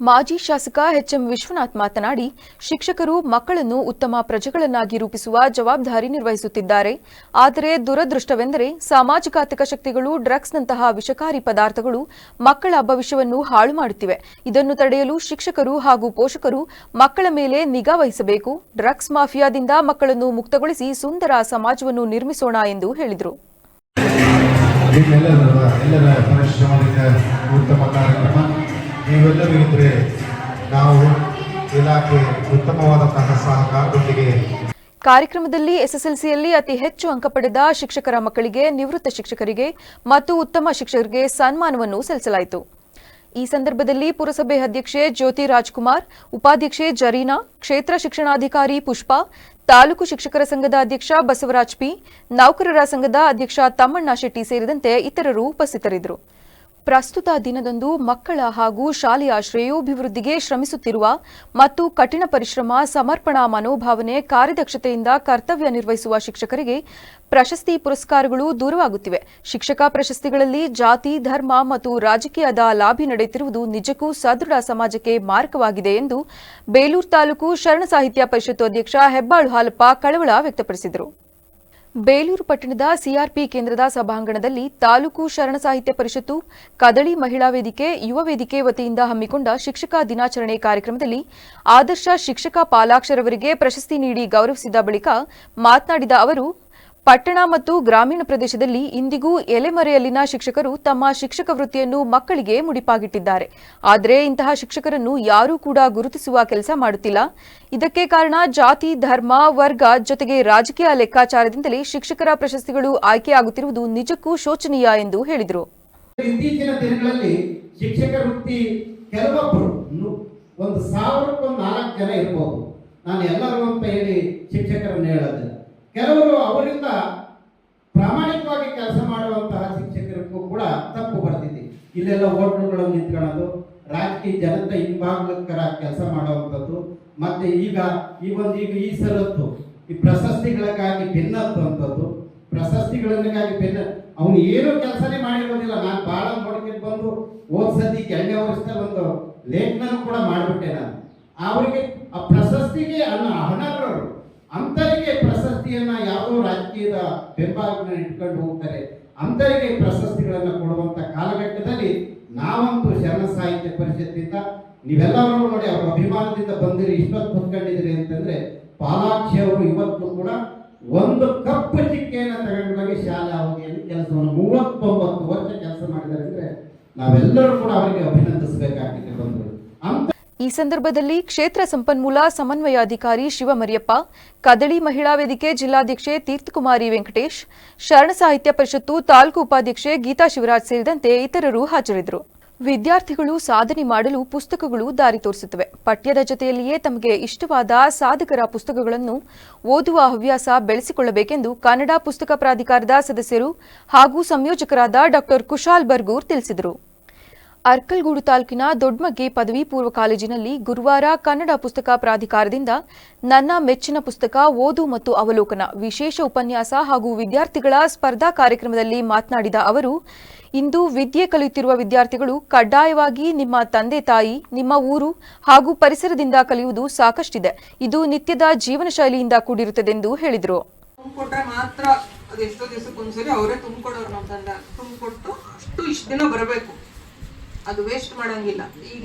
ಮಾಜಿ ಶಾಸಕ ಎಚ್ಎಂ ವಿಶ್ವನಾಥ್ ಮಾತನಾಡಿ, ಶಿಕ್ಷಕರು ಮಕ್ಕಳನ್ನು ಉತ್ತಮ ಪ್ರಜೆಗಳನ್ನಾಗಿ ರೂಪಿಸುವ ಜವಾಬ್ದಾರಿ ನಿರ್ವಹಿಸುತ್ತಿದ್ದಾರೆ. ಆದರೆ ದುರದೃಷ್ಟವೆಂದರೆ ಸಾಮಾಜಿಕಾತ್ಮಕ ಶಕ್ತಿಗಳು ಡ್ರಗ್ಸ್ನಂತಹ ವಿಷಕಾರಿ ಪದಾರ್ಥಗಳು ಮಕ್ಕಳ ಭವಿಷ್ಯವನ್ನು ಹಾಳು ಮಾಡುತ್ತಿವೆ. ಇದನ್ನು ತಡೆಯಲು ಶಿಕ್ಷಕರು ಹಾಗೂ ಪೋಷಕರು ಮಕ್ಕಳ ಮೇಲೆ ನಿಗಾ ವಹಿಸಬೇಕು. ಡ್ರಗ್ಸ್ ಮಾಫಿಯಾದಿಂದ ಮಕ್ಕಳನ್ನು ಮುಕ್ತಗೊಳಿಸಿ ಸುಂದರ ಸಮಾಜವನ್ನು ನಿರ್ಮಿಸೋಣ ಎಂದು ಹೇಳಿದರು. ನೀವೆಲ್ಲರೂ ಇದ್ರೆ ನಾವು ಇಲಾಖೆ ಉತ್ತಮವಾದಂತಹ ಸಹಕಾರದೊಂದಿಗೆ. ಕಾರ್ಯಕ್ರಮದಲ್ಲಿ ಎಸ್ಎಸ್ಎಲ್ಸಿಯಲ್ಲಿ ಅತಿ ಹೆಚ್ಚು ಅಂಕ ಪಡೆದ ಶಿಕ್ಷಕರ ಮಕ್ಕಳಿಗೆ, ನಿವೃತ್ತ ಶಿಕ್ಷಕರಿಗೆ ಮತ್ತು ಉತ್ತಮ ಶಿಕ್ಷಕರಿಗೆ ಸನ್ಮಾನವನ್ನು ಸಲ್ಲಿಸಲಾಯಿತು. ಈ ಸಂದರ್ಭದಲ್ಲಿ ಪುರಸಭೆ ಅಧ್ಯಕ್ಷೆ ಜ್ಯೋತಿ ರಾಜ್ಕುಮಾರ್, ಉಪಾಧ್ಯಕ್ಷೆ ಜರೀನಾ, ಕ್ಷೇತ್ರ ಶಿಕ್ಷಣಾಧಿಕಾರಿ ಪುಷ್ಪಾ, ತಾಲೂಕು ಶಿಕ್ಷಕರ ಸಂಘದ ಅಧ್ಯಕ್ಷ ಬಸವರಾಜ್ ಪಿ, ನೌಕರರ ಸಂಘದ ಅಧ್ಯಕ್ಷ ತಮ್ಮಣ್ಣ ಶೆಟ್ಟಿ ಸೇರಿದಂತೆ ಇತರರು ಉಪಸ್ಥಿತರಿದ್ದರು. ಪ್ರಸ್ತುತ ದಿನದಂದು ಮಕ್ಕಳ ಹಾಗೂ ಶಾಲೆಯ ಶ್ರೇಯೋಭಿವೃದ್ಧಿಗೆ ಶ್ರಮಿಸುತ್ತಿರುವ ಮತ್ತು ಕಠಿಣ ಪರಿಶ್ರಮ, ಸಮರ್ಪಣಾ ಮನೋಭಾವನೆ, ಕಾರ್ಯದಕ್ಷತೆಯಿಂದ ಕರ್ತವ್ಯ ನಿರ್ವಹಿಸುವ ಶಿಕ್ಷಕರಿಗೆ ಪ್ರಶಸ್ತಿ ಪುರಸ್ಕಾರಗಳು ದೂರವಾಗುತ್ತಿವೆ. ಶಿಕ್ಷಕ ಪ್ರಶಸ್ತಿಗಳಲ್ಲಿ ಜಾತಿ, ಧರ್ಮ ಮತ್ತು ರಾಜಕೀಯದ ಲಾಭಿ ನಡೆಯುತ್ತಿರುವುದು ನಿಜಕ್ಕೂ ಸದೃಢ ಸಮಾಜಕ್ಕೆ ಮಾರಕವಾಗಿದೆ ಎಂದು ಬೇಲೂರು ತಾಲೂಕು ಶರಣ ಸಾಹಿತ್ಯ ಪರಿಷತ್ತು ಅಧ್ಯಕ್ಷ ಹೆಬ್ಬಾಳು ಹಾಲಪ್ಪ ಕಳವಳ ವ್ಯಕ್ತಪಡಿಸಿದರು. ಬೇಲೂರು ಪಟ್ಟಣದ ಸಿಆರ್ಪಿ ಕೇಂದ್ರದ ಸಭಾಂಗಣದಲ್ಲಿ ತಾಲೂಕು ಶರಣ ಸಾಹಿತ್ಯ ಪರಿಷತ್ತು, ಕದಳಿ ಮಹಿಳಾ ವೇದಿಕೆ, ಯುವ ವೇದಿಕೆ ವತಿಯಿಂದ ಹಮ್ಮಿಕೊಂಡ ಶಿಕ್ಷಕ ದಿನಾಚರಣೆ ಕಾರ್ಯಕ್ರಮದಲ್ಲಿ ಆದರ್ಶ ಶಿಕ್ಷಕ ಪಾಲಾಕ್ಷರವರಿಗೆ ಪ್ರಶಸ್ತಿ ನೀಡಿ ಗೌರವಿಸಿದ ಬಳಿಕ ಮಾತನಾಡಿದ ಅವರು, ಪಟ್ಟಣ ಮತ್ತು ಗ್ರಾಮೀಣ ಪ್ರದೇಶದಲ್ಲಿ ಇಂದಿಗೂ ಎಲೆಮರೆಯಲ್ಲಿನ ಶಿಕ್ಷಕರು ತಮ್ಮ ಶಿಕ್ಷಕ ವೃತ್ತಿಯನ್ನು ಮಕ್ಕಳಿಗೆ ಮುಡಿಪಾಗಿಟ್ಟಿದ್ದಾರೆ. ಆದರೆ ಇಂತಹ ಶಿಕ್ಷಕರನ್ನು ಯಾರೂ ಕೂಡ ಗುರುತಿಸುವ ಕೆಲಸ ಮಾಡುತ್ತಿಲ್ಲ. ಇದಕ್ಕೆ ಕಾರಣ ಜಾತಿ, ಧರ್ಮ, ವರ್ಗ ಜೊತೆಗೆ ರಾಜಕೀಯ ಲೆಕ್ಕಾಚಾರದಿಂದಲೇ ಶಿಕ್ಷಕರ ಪ್ರಶಸ್ತಿಗಳು ಆಯ್ಕೆಯಾಗುತ್ತಿರುವುದು ನಿಜಕ್ಕೂ ಶೋಚನೀಯ ಎಂದು ಹೇಳಿದರು. ಇತ್ತೀಚಿನ ದಿನಗಳಲ್ಲಿ ಶಿಕ್ಷಕ ವೃತ್ತಿ ಕೆಲವೊಬ್ಬರು 1000ಕ್ಕೆ 4 ಜನ ಇರಬಹುದು. ನಾನು ಎಲ್ಲರೂ ಅಂತ ಹೇಳಿ ಶಿಕ್ಷಕರನ್ನು ಹೇಳೋದಿಲ್ಲ. ಕೆಲವರು ಅವರಿಂದ ಪ್ರಾಮಾಣಿಕವಾಗಿ ಕೆಲಸ ಮಾಡುವಂತಹ ಶಿಕ್ಷಕರಿಗೂ ಕೂಡ ತಪ್ಪು ಬರ್ತಿದೆ. ಇಲ್ಲೆಲ್ಲ ಹೋಟ್ಲುಗಳನ್ನು ನಿಂತ್ಕೊಳ್ಳೋದು, ರಾಜಕೀಯ ಜನತೆ ಹಿಂಭಾಗಕರ ಕೆಲಸ ಮಾಡುವಂಥದ್ದು, ಮತ್ತೆ ಈಗ ಈ ಸರತ್ತು ಈ ಪ್ರಶಸ್ತಿಗಳಿಗಾಗಿ ಬೆನ್ನತ್ತುವಂಥದ್ದು, ಪ್ರಶಸ್ತಿಗಳಿಗಾಗಿ ಅವನು ಏನೂ ಕೆಲಸನೇ ಮಾಡಿರೋದಿಲ್ಲ. ನಾನು ಬಹಳ ನೋಡ್ಕೊಂಡು ಬಂದು ಓದ್ಸತಿ 2ನೇ ವರ್ಷದ ಒಂದು ಲೇಖನ ಕೂಡ ಮಾಡಿಬಿಟ್ಟೆ ನಾನು. ಅವರಿಗೆ ಆ ಪ್ರಶಸ್ತಿಗೆ ಅನರ್ಹರು ಅಂತರಿಗೆ ಪ್ರಶಸ್ತಿಯನ್ನ ಯಾವುದೋ ರಾಜಕೀಯದ ಬೆಂಬಲವನ್ನು ಇಟ್ಕೊಂಡು ಹೋಗ್ತಾರೆ, ಅಂತರಿಗೆ ಪ್ರಶಸ್ತಿಗಳನ್ನ ಕೊಡುವಂತ ಕಾಲಘಟ್ಟದಲ್ಲಿ ನಾವಂತೂ ಶರಣ ಸಾಹಿತ್ಯ ಪರಿಷತ್ತಿಂದ ನೀವೆಲ್ಲರೂ ನೋಡಿ ಅವ್ರ ಅಭಿಮಾನದಿಂದ ಬಂದಿರಿ, ಇಷ್ಟೊತ್ತು ಹೊತ್ಕೊಂಡಿದ್ರಿ ಅಂತಂದ್ರೆ ಪಾಲಾಕ್ಷಿ ಅವರು ಇವತ್ತು ಕೂಡ ಒಂದು ಕಪ್ಪು ಚಿಕ್ಕೆಯನ್ನು ತಗೊಂಡೋಗಿ ಶಾಲಾ ಅವಧಿಯಲ್ಲಿ ಕೆಲಸವನ್ನು 39 ವರ್ಷ ಕೆಲಸ ಮಾಡಿದ್ದಾರೆ ಅಂದ್ರೆ ನಾವೆಲ್ಲರೂ ಕೂಡ ಅವರಿಗೆ ಅಭಿನಂದಿಸಬೇಕಾಗಿದೆ ಬಂದರು. ಈ ಸಂದರ್ಭದಲ್ಲಿ ಕ್ಷೇತ್ರ ಸಂಪನ್ಮೂಲ ಸಮನ್ವಯಾಧಿಕಾರಿ ಶಿವಮರಿಯಪ್ಪ, ಕದಳಿ ಮಹಿಳಾ ವೇದಿಕೆ ಜಿಲ್ಲಾಧ್ಯಕ್ಷೆ ತೀರ್ಥಕುಮಾರಿ ವೆಂಕಟೇಶ್, ಶರಣ ಸಾಹಿತ್ಯ ಪರಿಷತ್ತು ತಾಲೂಕು ಉಪಾಧ್ಯಕ್ಷೆ ಗೀತಾ ಶಿವರಾಜ್ ಸೇರಿದಂತೆ ಇತರರು ಹಾಜರಿದ್ದರು. ವಿದ್ಯಾರ್ಥಿಗಳು ಸಾಧನೆ ಮಾಡಲು ಪುಸ್ತಕಗಳು ದಾರಿ ತೋರಿಸುತ್ತವೆ. ಪಠ್ಯದ ಜೊತೆಯಲ್ಲಿಯೇ ತಮಗೆ ಇಷ್ಟವಾದ ಸಾಧಕರ ಪುಸ್ತಕಗಳನ್ನು ಓದುವ ಹವ್ಯಾಸ ಬೆಳೆಸಿಕೊಳ್ಳಬೇಕೆಂದು ಕನ್ನಡ ಪುಸ್ತಕ ಪ್ರಾಧಿಕಾರದ ಸದಸ್ಯರು ಹಾಗೂ ಸಂಯೋಜಕರಾದ ಡಾ ಕುಶಾಲ್ ಬರ್ಗೂರ್ ತಿಳಿಸಿದರು. ಅರ್ಕಲ್ಗೂಡು ತಾಲೂಕಿನ ದೊಡ್ಡಮಗ್ಗೆ ಪದವಿ ಪೂರ್ವ ಕಾಲೇಜಿನಲ್ಲಿ ಗುರುವಾರ ಕನ್ನಡ ಪುಸ್ತಕ ಪ್ರಾಧಿಕಾರದಿಂದ ನನ್ನ ಮೆಚ್ಚಿನ ಪುಸ್ತಕ ಓದು ಮತ್ತು ಅವಲೋಕನ ವಿಶೇಷ ಉಪನ್ಯಾಸ ಹಾಗೂ ವಿದ್ಯಾರ್ಥಿಗಳ ಸ್ಪರ್ಧಾ ಕಾರ್ಯಕ್ರಮದಲ್ಲಿ ಮಾತನಾಡಿದ ಅವರು, ಇಂದು ವಿದ್ಯೆ ಕಲಿಯುತ್ತಿರುವ ವಿದ್ಯಾರ್ಥಿಗಳು ಕಡ್ಡಾಯವಾಗಿ ನಿಮ್ಮ ತಂದೆ ತಾಯಿ, ನಿಮ್ಮ ಊರು ಹಾಗೂ ಪರಿಸರದಿಂದ ಕಲಿಯುವುದು ಸಾಕಷ್ಟಿದೆ. ಇದು ನಿತ್ಯದ ಜೀವನ ಶೈಲಿಯಿಂದ ಕೂಡಿರುತ್ತದೆಂದು ಹೇಳಿದರು. ತುಂಬಿಕೊಟ್ರೆ ಮಾತ್ರ ಅದೆಷ್ಟೋ ದಿವಸಕ್ಕೊಂದ್ಸರಿ ಅವರೇ ತುಂಬಿಕೊಡೋರು. ನಮ್ಮ ತಂದೆ ತುಂಬಿಕೊಟ್ಟು ಅಷ್ಟು ಇಷ್ಟು ದಿನ ಬರಬೇಕು, ಅದು ವೇಸ್ಟ್ ಮಾಡಂಗಿಲ್ಲ. ಈಗ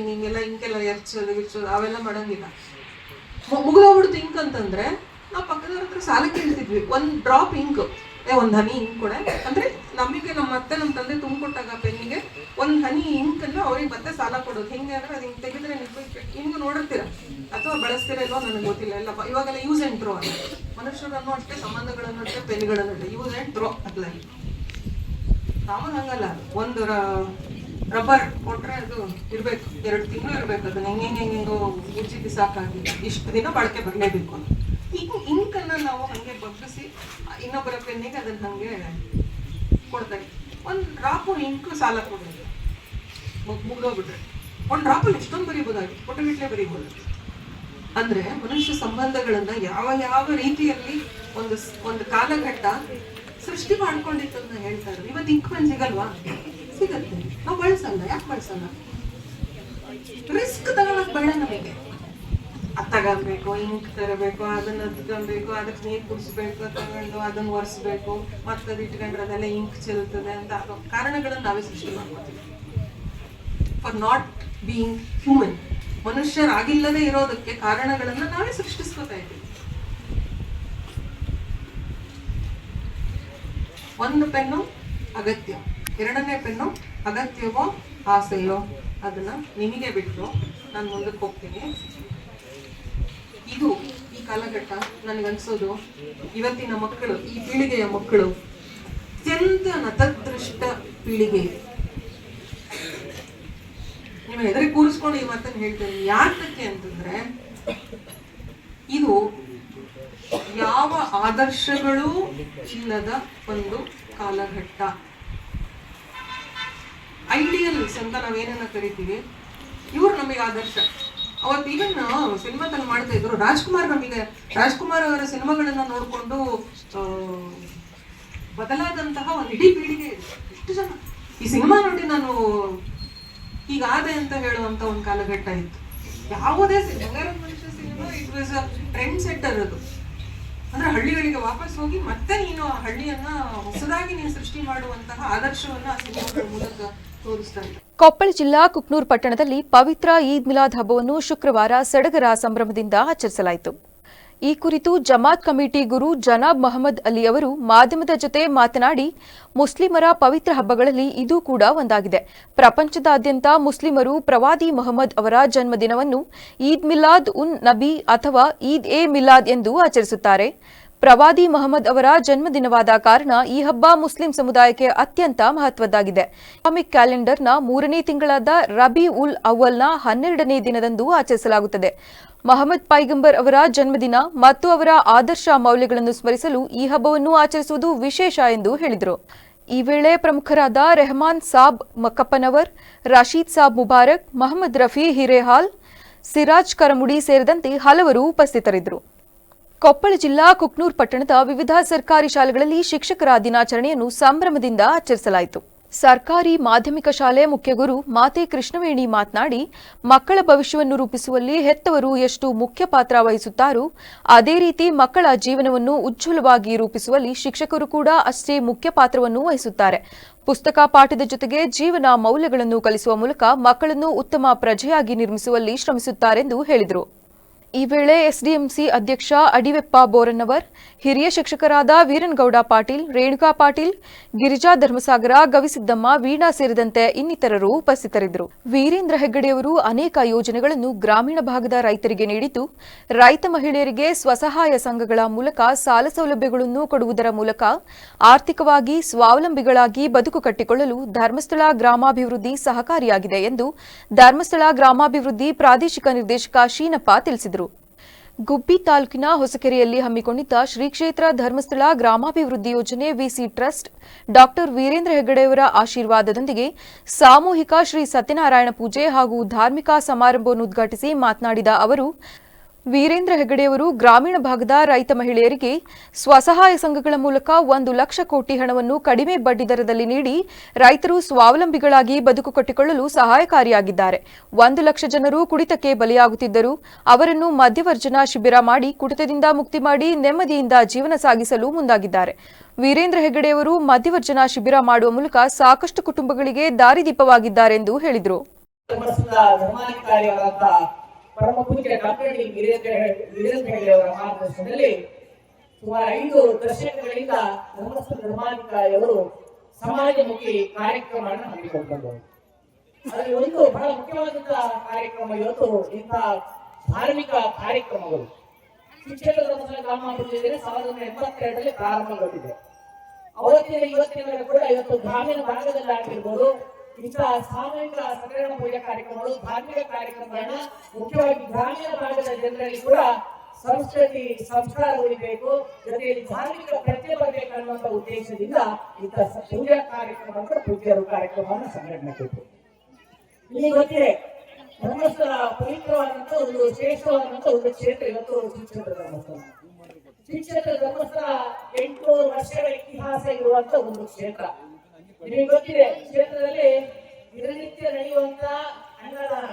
ಹಿಂಗೆಲ್ಲ ಎರ್ಚೋದು ಗಿರ್ಚೋದು ಅವೆಲ್ಲ ಮಾಡಂಗಿಲ್ಲ. ಮುಗಿದೋಗ್ಬಿಡ್ತು ಇಂಕ್ ಅಂತಂದ್ರೆ ನಾವು ಪಕ್ಕದವ್ರ ಹತ್ರ ಸಾಲ ಕೇಳ್ತಿದ್ವಿ, 1 ಡ್ರಾಪ್ ಇಂಕ್, 1 ಹನಿ ಇಂಕ್ ಕೊಡೆ ಅಂದ್ರೆ ನಮಗೆ ನಮ್ಮ ಅತ್ತೆ ನಮ್ಮ ತಂದೆ ತುಂಬಿಕೊಟ್ಟಾಗ ಪೆನ್ನಿಗೆ 1 ಹನಿ ಇಂಕ್ ಅಂದ್ರೆ ಅವ್ರಿಗೆ ಮತ್ತೆ ಸಾಲ ಕೊಡೋದು. ಹೆಂಗೆ ಅಂದ್ರೆ ಅದು ಹಿಂಗೆ ತೆಗೆದ್ರೆ ನಿಮ್ಗೆ ನೋಡಿರ್ತೀರ ಅಥವಾ ಬಳಸ್ತೀರ ಇಲ್ವೋ ನನಗೆ ಗೊತ್ತಿಲ್ಲ. ಎಲ್ಲ ಇವಾಗೆಲ್ಲ ಯೂಸ್ ಆ್ಯಂಡ್ ಥ್ರೋ ಅಲ್ಲ, ಮನುಷ್ಯರನ್ನು ಅಷ್ಟೇ, ಸಂಬಂಧಗಳನ್ನು ಅಷ್ಟೇ, ಪೆನ್ಗಳನ್ನು ಅಷ್ಟೇ ಯೂಸ್ ಆ್ಯಂಡ್ ಥ್ರೋ ಅಲ್ಲ. ಕಾಮನ್ ಹಂಗಲ್ಲ, ಒಂದು ರಬ್ಬರ್ ಕೊಟ್ರೆ ಅದು ಇರ್ಬೇಕು, 2 ತಿಂಗಳು ಇರ್ಬೇಕು, ಅದನ್ನ ಹೆಂಗೋ ಉಜ್ಜಿ ಬಿಸಾಕಾಗಿಲ್ಲ, ಇಷ್ಟು ದಿನ ಬಳಕೆ ಬರಲೇಬೇಕು ಅಂತ. ಈಗ ಇಂಕನ್ನ ನಾವು ಹಂಗೆ ಬಗ್ಗಿಸಿ ಇನ್ನೊಬ್ಬರ ಪೆನ್ನಿಗೆ ಅದನ್ನ ಹಂಗೆ ಕೊಡ್ತಾರೆ. 1 ಡ್ರಾಪು ಇಂಕು ಸಾಲ ಕೊಡೋದು ಮುಗ್ದೋಗ್ಬಿಟ್ರೆ 1 ಡ್ರಾಪಲ್ಲಿ ಎಷ್ಟೊಂದು ಬರೀಬೋದಾಗಿತ್ತು, ಕೊಟ್ಟುಬಿಟ್ಲೆ ಬರೀಬೋದು. ಅಂದ್ರೆ ಮನುಷ್ಯ ಸಂಬಂಧಗಳನ್ನ ಯಾವ ರೀತಿಯಲ್ಲಿ ಒಂದು ಕಾಲಘಟ್ಟ ಸೃಷ್ಟಿ ಮಾಡ್ಕೊಂಡಿತ್ತು ಅಂತ ಹೇಳ್ತಾರೆ. ಇವತ್ತು ಇಂಕ್ ಪೆನ್ ಸಿಗಲ್ವಾ? ಸಿಗತ್ತೆ, ನಾವು ಬಳಸಲ್ಲ. ಯಾಕೆ ಬಳಸಲ್ಲ? ರಿಸ್ಕ್ ತಗೊಳಕ್ ಬೇಡ ನಮಗೆ. ಅದು ತಗೋಬೇಕು, ಇಂಕ್ ತರಬೇಕು, ಅದನ್ನ ತಗೊಬೇಕು, ಅದಕ್ಕೆ ನೀರು ಕುಡಿಸ್ಬೇಕು, ತಗೊಂಡು ಅದನ್ನ ಒರೆಸ್ಬೇಕು, ಮತ್ತೆ ಅದು ಇಟ್ಕೊಂಡ್ರೆ ಅದೆಲ್ಲ ಇಂಕ್ ಚೆಲ್ತದೆ ಅಂತ ಕಾರಣಗಳನ್ನ ನಾವೇ ಸೃಷ್ಟಿ ಮಾಡ್ಕೊತೀವಿ. ಫಾರ್ ನಾಟ್ ಬೀಯಿಂಗ್ ಹ್ಯೂಮನ್, ಮನುಷ್ಯರಾಗಿಲ್ಲದೆ ಇರೋದಕ್ಕೆ ಕಾರಣಗಳನ್ನ ನಾವೇ ಸೃಷ್ಟಿಸ್ಕೊತಾ ಇದ್ದೀವಿ. 1 ಪೆನ್ನು ಅಗತ್ಯ, 2ನೇ ಪೆನ್ನು ಅಗತ್ಯವೋ ಆಸೆಯೋ ಅದನ್ನ ನಿಮಗೆ ಬಿಟ್ಟು ನಾನು ಮುಂದಕ್ಕೆ ಹೋಗ್ತೀನಿ. ಇದು ಈ ಕಾಲಘಟ್ಟ ನನಗನ್ಸೋದು ಇವತ್ತಿನ ಮಕ್ಕಳು, ಈ ಪೀಳಿಗೆಯ ಮಕ್ಕಳು ಅತ್ಯಂತ ನತದೃಷ್ಟ ಪೀಳಿಗೆ. ನಿಮ್ಮ ಎದುರು ಕೂರಿಸ್ಕೊಂಡು ಈ ಮಾತನ್ನು ಹೇಳ್ತೇನೆ. ಯಾಕೆ ಅಂತಂದ್ರೆ ಇದು ಯಾವ ಆದರ್ಶಗಳೂ ಇಲ್ಲದ ಒಂದು ಕಾಲಘಟ್ಟ. ಐಡಿಯಲ್ಸ್ ಅಂತ ನಾವೇನನ್ನ ಕರಿತೀವಿ, ಇವ್ರು ನಮಗೆ ಆದರ್ಶ. ಅವತ್ತು ಈವನ್ ಸಿನಿಮಾದಲ್ಲಿ ಮಾಡ್ತಾ ಇದ್ರು ರಾಜ್ಕುಮಾರ್ ಅವರ ಸಿನಿಮಾಗಳನ್ನ ನೋಡ್ಕೊಂಡು ಬದಲಾದಂತಹ ಒಂದು ಇಡೀ ಪೀಳಿಗೆ ಇದೆ. ಎಷ್ಟು ಜನ ಈ ಸಿನಿಮಾ ನೋಡಿ ನಾನು ಹೀಗಾದೆ ಅಂತ ಹೇಳುವಂತ ಒಂದು ಕಾಲಘಟ್ಟ ಇತ್ತು. ಯಾವುದೇ ಮನುಷ್ಯ cinema it was a trend setter. ಅದು ಅಂದ್ರೆ ಹಳ್ಳಿಗಳಿಗೆ ವಾಪಸ್ ಹೋಗಿ ಮತ್ತೆ ನೀನು ಆ ಹಳ್ಳಿಯನ್ನ ಹೊಸದಾಗಿ ನೀನು ಸೃಷ್ಟಿ ಮಾಡುವಂತಹ ಆದರ್ಶವನ್ನ ಆ ಸಿನಿಮಾಗಳ ಮೂಲಕ ತೋರಿಸ್ತಾ ಇದ್ದಾರೆ. ಕೊಪ್ಪಳ ಜಿಲ್ಲಾ ಕುಕ್ನೂರ್ ಪಟ್ಟಣದಲ್ಲಿ ಪವಿತ್ರ ಈದ್ ಮಿಲಾದ್ ಹಬ್ಬವನ್ನು ಶುಕ್ರವಾರ ಸಡಗರ ಸಂಭ್ರಮದಿಂದ ಆಚರಿಸಲಾಯಿತು. ಈ ಕುರಿತು ಜಮಾತ್ ಕಮಿಟಿ ಗುರು ಜನಾಬ್ ಮೊಹಮ್ಮದ್ ಅಲಿ ಅವರು ಮಾಧ್ಯಮದ ಜೊತೆ ಮಾತನಾಡಿ, ಮುಸ್ಲಿಮರ ಪವಿತ್ರ ಹಬ್ಬಗಳಲ್ಲಿ ಇದು ಕೂಡ ಒಂದಾಗಿದೆ. ಪ್ರಪಂಚದಾದ್ಯಂತ ಮುಸ್ಲಿಮರು ಪ್ರವಾದಿ ಮೊಹಮ್ಮದ್ ಅವರ ಜನ್ಮದಿನವನ್ನು ಈದ್ ಮಿಲಾದ್ ಉನ್ ನಬಿ ಅಥವಾ ಈದ್ ಎ ಮಿಲಾದ್ ಎಂದು ಆಚರಿಸುತ್ತಾರೆ. ಪ್ರವಾದಿ ಮಹಮ್ಮದ್ ಅವರ ಜನ್ಮದಿನವಾದ ಕಾರಣ ಈ ಹಬ್ಬ ಮುಸ್ಲಿಂ ಸಮುದಾಯಕ್ಕೆ ಅತ್ಯಂತ ಮಹತ್ವದ್ದಾಗಿದೆ. ಇಸ್ಲಾಮಿಕ್ ಕ್ಯಾಲೆಂಡರ್ನ 3ನೇ ತಿಂಗಳಾದ ರಬಿ ಉಲ್ ಅವ್ವಲ್ನ 12ನೇ ದಿನದಂದು ಆಚರಿಸಲಾಗುತ್ತದೆ. ಮಹಮ್ಮದ್ ಪೈಗಂಬರ್ ಅವರ ಜನ್ಮದಿನ ಮತ್ತು ಅವರ ಆದರ್ಶ ಮೌಲ್ಯಗಳನ್ನು ಸ್ಮರಿಸಲು ಈ ಹಬ್ಬವನ್ನು ಆಚರಿಸುವುದು ವಿಶೇಷ ಎಂದು ಹೇಳಿದರು. ಈ ವೇಳೆ ಪ್ರಮುಖರಾದ ರೆಹಮಾನ್ ಸಾಬ್ ಮಕ್ಕಪ್ಪನವರ್, ರಶೀದ್ ಸಾಬ್ ಮುಬಾರಕ್, ಮಹಮ್ಮದ್ ರಫಿ ಹಿರೇಹಾಲ್, ಸಿರಾಜ್ ಕರಮುಡಿ ಸೇರಿದಂತೆ ಹಲವರು ಉಪಸ್ಥಿತರಿದ್ದರು. ಕೊಪ್ಪಳ ಜಿಲ್ಲಾ ಕುಕ್ನೂರ್ ಪಟ್ಟಣದ ವಿವಿಧ ಸರ್ಕಾರಿ ಶಾಲೆಗಳಲ್ಲಿ ಶಿಕ್ಷಕರ ದಿನಾಚರಣೆಯನ್ನು ಸಂಭ್ರಮದಿಂದ ಆಚರಿಸಲಾಯಿತು. ಸರ್ಕಾರಿ ಮಾಧ್ಯಮಿಕ ಶಾಲೆ ಮುಖ್ಯಗುರು ಮಾತೆ ಕೃಷ್ಣವೇಣಿ ಮಾತನಾಡಿ, ಮಕ್ಕಳ ಭವಿಷ್ಯವನ್ನು ರೂಪಿಸುವಲ್ಲಿ ಹೆತ್ತವರು ಎಷ್ಟು ಮುಖ್ಯ ಪಾತ್ರ ವಹಿಸುತ್ತಾರೋ ಅದೇ ರೀತಿ ಮಕ್ಕಳ ಜೀವನವನ್ನು ಉಜ್ವಲವಾಗಿ ರೂಪಿಸುವಲ್ಲಿ ಶಿಕ್ಷಕರು ಕೂಡ ಅಷ್ಟೇ ಮುಖ್ಯ ಪಾತ್ರವನ್ನು ವಹಿಸುತ್ತಾರೆ. ಪುಸ್ತಕ ಪಾಠದ ಜೊತೆಗೆ ಜೀವನ ಮೌಲ್ಯಗಳನ್ನು ಕಲಿಸುವ ಮೂಲಕ ಮಕ್ಕಳನ್ನು ಉತ್ತಮ ಪ್ರಜೆಯಾಗಿ ನಿರ್ಮಿಸುವಲ್ಲಿ ಶ್ರಮಿಸುತ್ತಾರೆಂದು ಹೇಳಿದರು. ಈ ವೇಳೆ ಎಸ್ಡಿಎಂಸಿ ಅಧ್ಯಕ್ಷ ಅಡಿವೆಪ್ಪ ಬೋರನ್ನವರ್, ಹಿರಿಯ ಶಿಕ್ಷಕರಾದ ವೀರನಗೌಡ ಪಾಟೀಲ್, ರೇಣುಕಾ ಪಾಟೀಲ್, ಗಿರಿಜಾ ಧರ್ಮಸಾಗರ, ಗವಿಸಿದ್ದಮ್ಮ, ವೀಣಾ ಸೇರಿದಂತೆ ಇನ್ನಿತರರು ಉಪಸ್ಥಿತರಿದ್ದರು. ವೀರೇಂದ್ರ ಹೆಗ್ಗಡೆಯವರು ಅನೇಕ ಯೋಜನೆಗಳನ್ನು ಗ್ರಾಮೀಣ ಭಾಗದ ರೈತರಿಗೆ ನೀಡಿದ್ದು, ರೈತ ಮಹಿಳೆಯರಿಗೆ ಸ್ವಸಹಾಯ ಸಂಘಗಳ ಮೂಲಕ ಸಾಲ ಸೌಲಭ್ಯಗಳನ್ನು ಕೊಡುವುದರ ಮೂಲಕ ಆರ್ಥಿಕವಾಗಿ ಸ್ವಾವಲಂಬಿಗಳಾಗಿ ಬದುಕು ಕಟ್ಟಿಕೊಳ್ಳಲು ಧರ್ಮಸ್ಥಳ ಗ್ರಾಮಾಭಿವೃದ್ಧಿ ಸಹಕಾರಿಯಾಗಿದೆ ಎಂದು ಧರ್ಮಸ್ಥಳ ಗ್ರಾಮಾಭಿವೃದ್ಧಿ ಪ್ರಾದೇಶಿಕ ನಿರ್ದೇಶಕ ಶೀನಪ್ಪ ತಿಳಿಸಿದರು. ಗುಬ್ಬಿ ತಾಲೂಕಿನ ಹೊಸಕೆರೆಯಲ್ಲಿ ಹಮ್ಮಿಕೊಂಡಿದ್ದ ಶ್ರೀ ಕ್ಷೇತ್ರ ಧರ್ಮಸ್ಥಳ ಗ್ರಾಮಾಭಿವೃದ್ಧಿ ಯೋಜನೆ ವಿಸಿ ಟ್ರಸ್ಟ್ ಡಾ ವೀರೇಂದ್ರ ಹೆಗ್ಗಡೆಯವರ ಆಶೀರ್ವಾದದೊಂದಿಗೆ ಸಾಮೂಹಿಕ ಶ್ರೀ ಸತ್ಯನಾರಾಯಣ ಪೂಜೆ ಹಾಗೂ ಧಾರ್ಮಿಕ ಸಮಾರಂಭವನ್ನು ಉದ್ಘಾಟಿಸಿ ಮಾತನಾಡಿದ ಅವರು, ವೀರೇಂದ್ರ ಹೆಗ್ಗಡೆಯವರು ಗ್ರಾಮೀಣ ಭಾಗದ ರೈತ ಮಹಿಳೆಯರಿಗೆ ಸ್ವಸಹಾಯ ಸಂಘಗಳ ಮೂಲಕ 1 ಲಕ್ಷ ಕೋಟಿ ಹಣವನ್ನು ಕಡಿಮೆ ಬಡ್ಡಿ ದರದಲ್ಲಿ ನೀಡಿ ರೈತರು ಸ್ವಾವಲಂಬಿಗಳಾಗಿ ಬದುಕು ಕಟ್ಟಿಕೊಳ್ಳಲು ಸಹಾಯಕಾರಿಯಾಗಿದ್ದಾರೆ. 1 ಲಕ್ಷ ಜನರು ಕುಡಿತಕ್ಕೆ ಬಲಿಯಾಗುತ್ತಿದ್ದರು. ಅವರನ್ನು ಮಧ್ಯವರ್ಜನ ಶಿಬಿರ ಮಾಡಿ ಕುಡಿತದಿಂದ ಮುಕ್ತಿ ಮಾಡಿ ನೆಮ್ಮದಿಯಿಂದ ಜೀವನ ಸಾಗಿಸಲು ಮುಂದಾಗಿದ್ದಾರೆ. ವೀರೇಂದ್ರ ಹೆಗ್ಗಡೆಯವರು ಮಧ್ಯವರ್ಜನ ಶಿಬಿರ ಮಾಡುವ ಮೂಲಕ ಸಾಕಷ್ಟು ಕುಟುಂಬಗಳಿಗೆ ದಾರಿದೀಪವಾಗಿದ್ದಾರೆಂದು ಹೇಳಿದರು. ಪರಮ ಪೂಜ್ಯ ಡಾಕ್ಟರ್ ವೀರೇಂದ್ರ ಹೆಗ್ಗಡೆಯವರ ಮಾರ್ಗದರ್ಶನದಲ್ಲಿ ಸುಮಾರು 5 ದಶಕಗಳಿಂದ ಧರ್ಮಸ್ಥಳ ಧರ್ಮಾಧಿಕಾರಿಯವರು ಸಮಾಜಮುಖಿ ಕಾರ್ಯಕ್ರಮವನ್ನು ಹಮ್ಮಿಕೊಂಡು ಅದರಲ್ಲಿ ಒಂದು ಬಹಳ ಮುಖ್ಯವಾದಂತಹ ಕಾರ್ಯಕ್ರಮ ಇವತ್ತು ಇಂತಹ ಧಾರ್ಮಿಕ ಕಾರ್ಯಕ್ರಮಗಳು ಶಿಕ್ಷಕ ಧರ್ಮಸ್ಥಳ ಗ್ರಾಮಾಭಿವೃದ್ಧಿ 1982ರಲ್ಲಿ ಪ್ರಾರಂಭಗೊಂಡಿದೆ. ಅವತ್ತಿನ ಇವತ್ತಿನ ಕೂಡ ಇವತ್ತು ಗ್ರಾಮೀಣ ಭಾಗದಲ್ಲಿ ಆಗಿರ್ಬೋದು ಇಂತಹ ಸಾಮೂಹಿಕ ಸತ್ಯನಾರಾಯಣ ಪೂಜೆ ಕಾರ್ಯಕ್ರಮಗಳು, ಧಾರ್ಮಿಕ ಕಾರ್ಯಕ್ರಮಗಳನ್ನ ಮುಖ್ಯವಾಗಿ ಗ್ರಾಮೀಣ ಭಾಗದ ಜನರಲ್ಲಿ ಕೂಡ ಸಂಸ್ಕೃತಿ ಸಂಸ್ಕಾರ ಉಳಿಬೇಕು, ಜೊತೆಯಲ್ಲಿ ಧಾರ್ಮಿಕ ಪ್ರಜ್ಞೆ ಬರಬೇಕು ಅನ್ನುವಂಥ ಉದ್ದೇಶದಿಂದ ಇಂತಹ ಪೂಜಾ ಕಾರ್ಯಕ್ರಮ ಪೂಜ್ಯರು ಕಾರ್ಯಕ್ರಮವನ್ನು ಸಂಘಟನೆ ಕೊಟ್ಟು ಇಲ್ಲಿ ಗೊತ್ತಿದೆ. ಧರ್ಮಸ್ಥಳ ಪವಿತ್ರವಾದಂತ ಒಂದು ಶ್ರೇಷ್ಠವಾದಂತ ಒಂದು ಕ್ಷೇತ್ರ ಇವತ್ತು ಶ್ರೀಕ್ಷೇತ್ರ ಧರ್ಮಸ್ಥಳ. ಶ್ರೀಕ್ಷೇತ್ರ ಧರ್ಮಸ್ಥಳ 800 ವರ್ಷಗಳ ಇತಿಹಾಸ ಇರುವಂತ ಒಂದು ಕ್ಷೇತ್ರ. ನಿಮಗೆ ಗೊತ್ತಿದೆ, ಕ್ಷೇತ್ರದಲ್ಲಿ ದಿನನಿತ್ಯ ನಡೆಯುವಂತ ಅನ್ನದಾನ,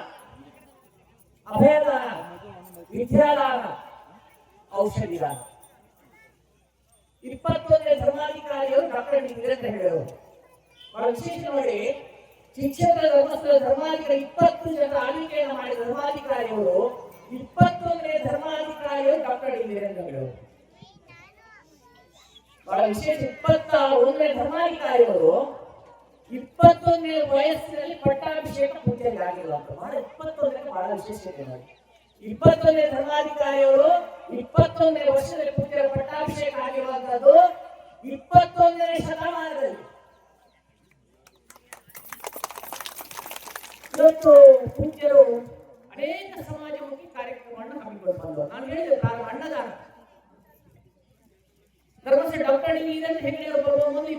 ಅಭಯದಾನ, ವಿದ್ಯಾದಾನ, ಔಷಧಿ ದಾನ. 21ನೇ ಧರ್ಮಾಧಿಕಾರಿಯವರು ಡಾಕ್ಟರ್ ವೀರೇಂದ್ರ ಹೆಗ್ಗಡೆಯವರು. ಬಹಳ ವಿಶೇಷ ನೋಡಿ, ಶಿಕ್ಷಕರ ಧರ್ಮಸ್ಥಳ ಧರ್ಮಾಧಿಕಾರಿ 20 ಜನ ಆಳ್ವಿಕೆಯನ್ನು ಮಾಡಿದ ಧರ್ಮಾಧಿಕಾರಿಯವರು 21ನೇ ಧರ್ಮಾಧಿಕಾರಿಯವರು ಡಾಕ್ಟರ್ ವೀರೇಂದ್ರ ಹೆಗ್ಗಡೆಯವರು. ಬಹಳ ವಿಶೇಷ 21ನೇ ಧರ್ಮಾಧಿಕಾರಿಯವರು 21ನೇ ವಯಸ್ಸಿನಲ್ಲಿ ಪಟ್ಟಾಭಿಷೇಕ ಪೂಜೆಯಾಗಿರುವಂತ ಬಹಳ 21ನೇ ಬಹಳ ವಿಶೇಷತೆ ನೋಡಿ. 21ನೇ ಧರ್ಮಾಧಿಕಾರಿಯವರು 21ನೇ ವರ್ಷದಲ್ಲಿ ಪೂಜ್ಯರ ಪಟ್ಟಾಭಿಷೇಕ ಆಗಿರುವಂತದ್ದು 21ನೇ ಶತಮಾನದಲ್ಲಿ. ಇವತ್ತು ಪೂಜ್ಯರು ಅನೇಕ ಸಮಾಜಮುಖಿ ಕಾರ್ಯಕ್ರಮವನ್ನು ಹಮ್ಮಿಕೊಂಡು ಬಂದರು. ನಾನು ಹೇಳಿದೆ ಅನ್ನದಾನ. ಧರ್ಮಸ್ಥಳ ಡಾಕ್ಟರ್ ವೀರೇಂದ್ರ ಹೆಗ್ಗಡೆಯವರು ಬರುವ ಮೊದಲು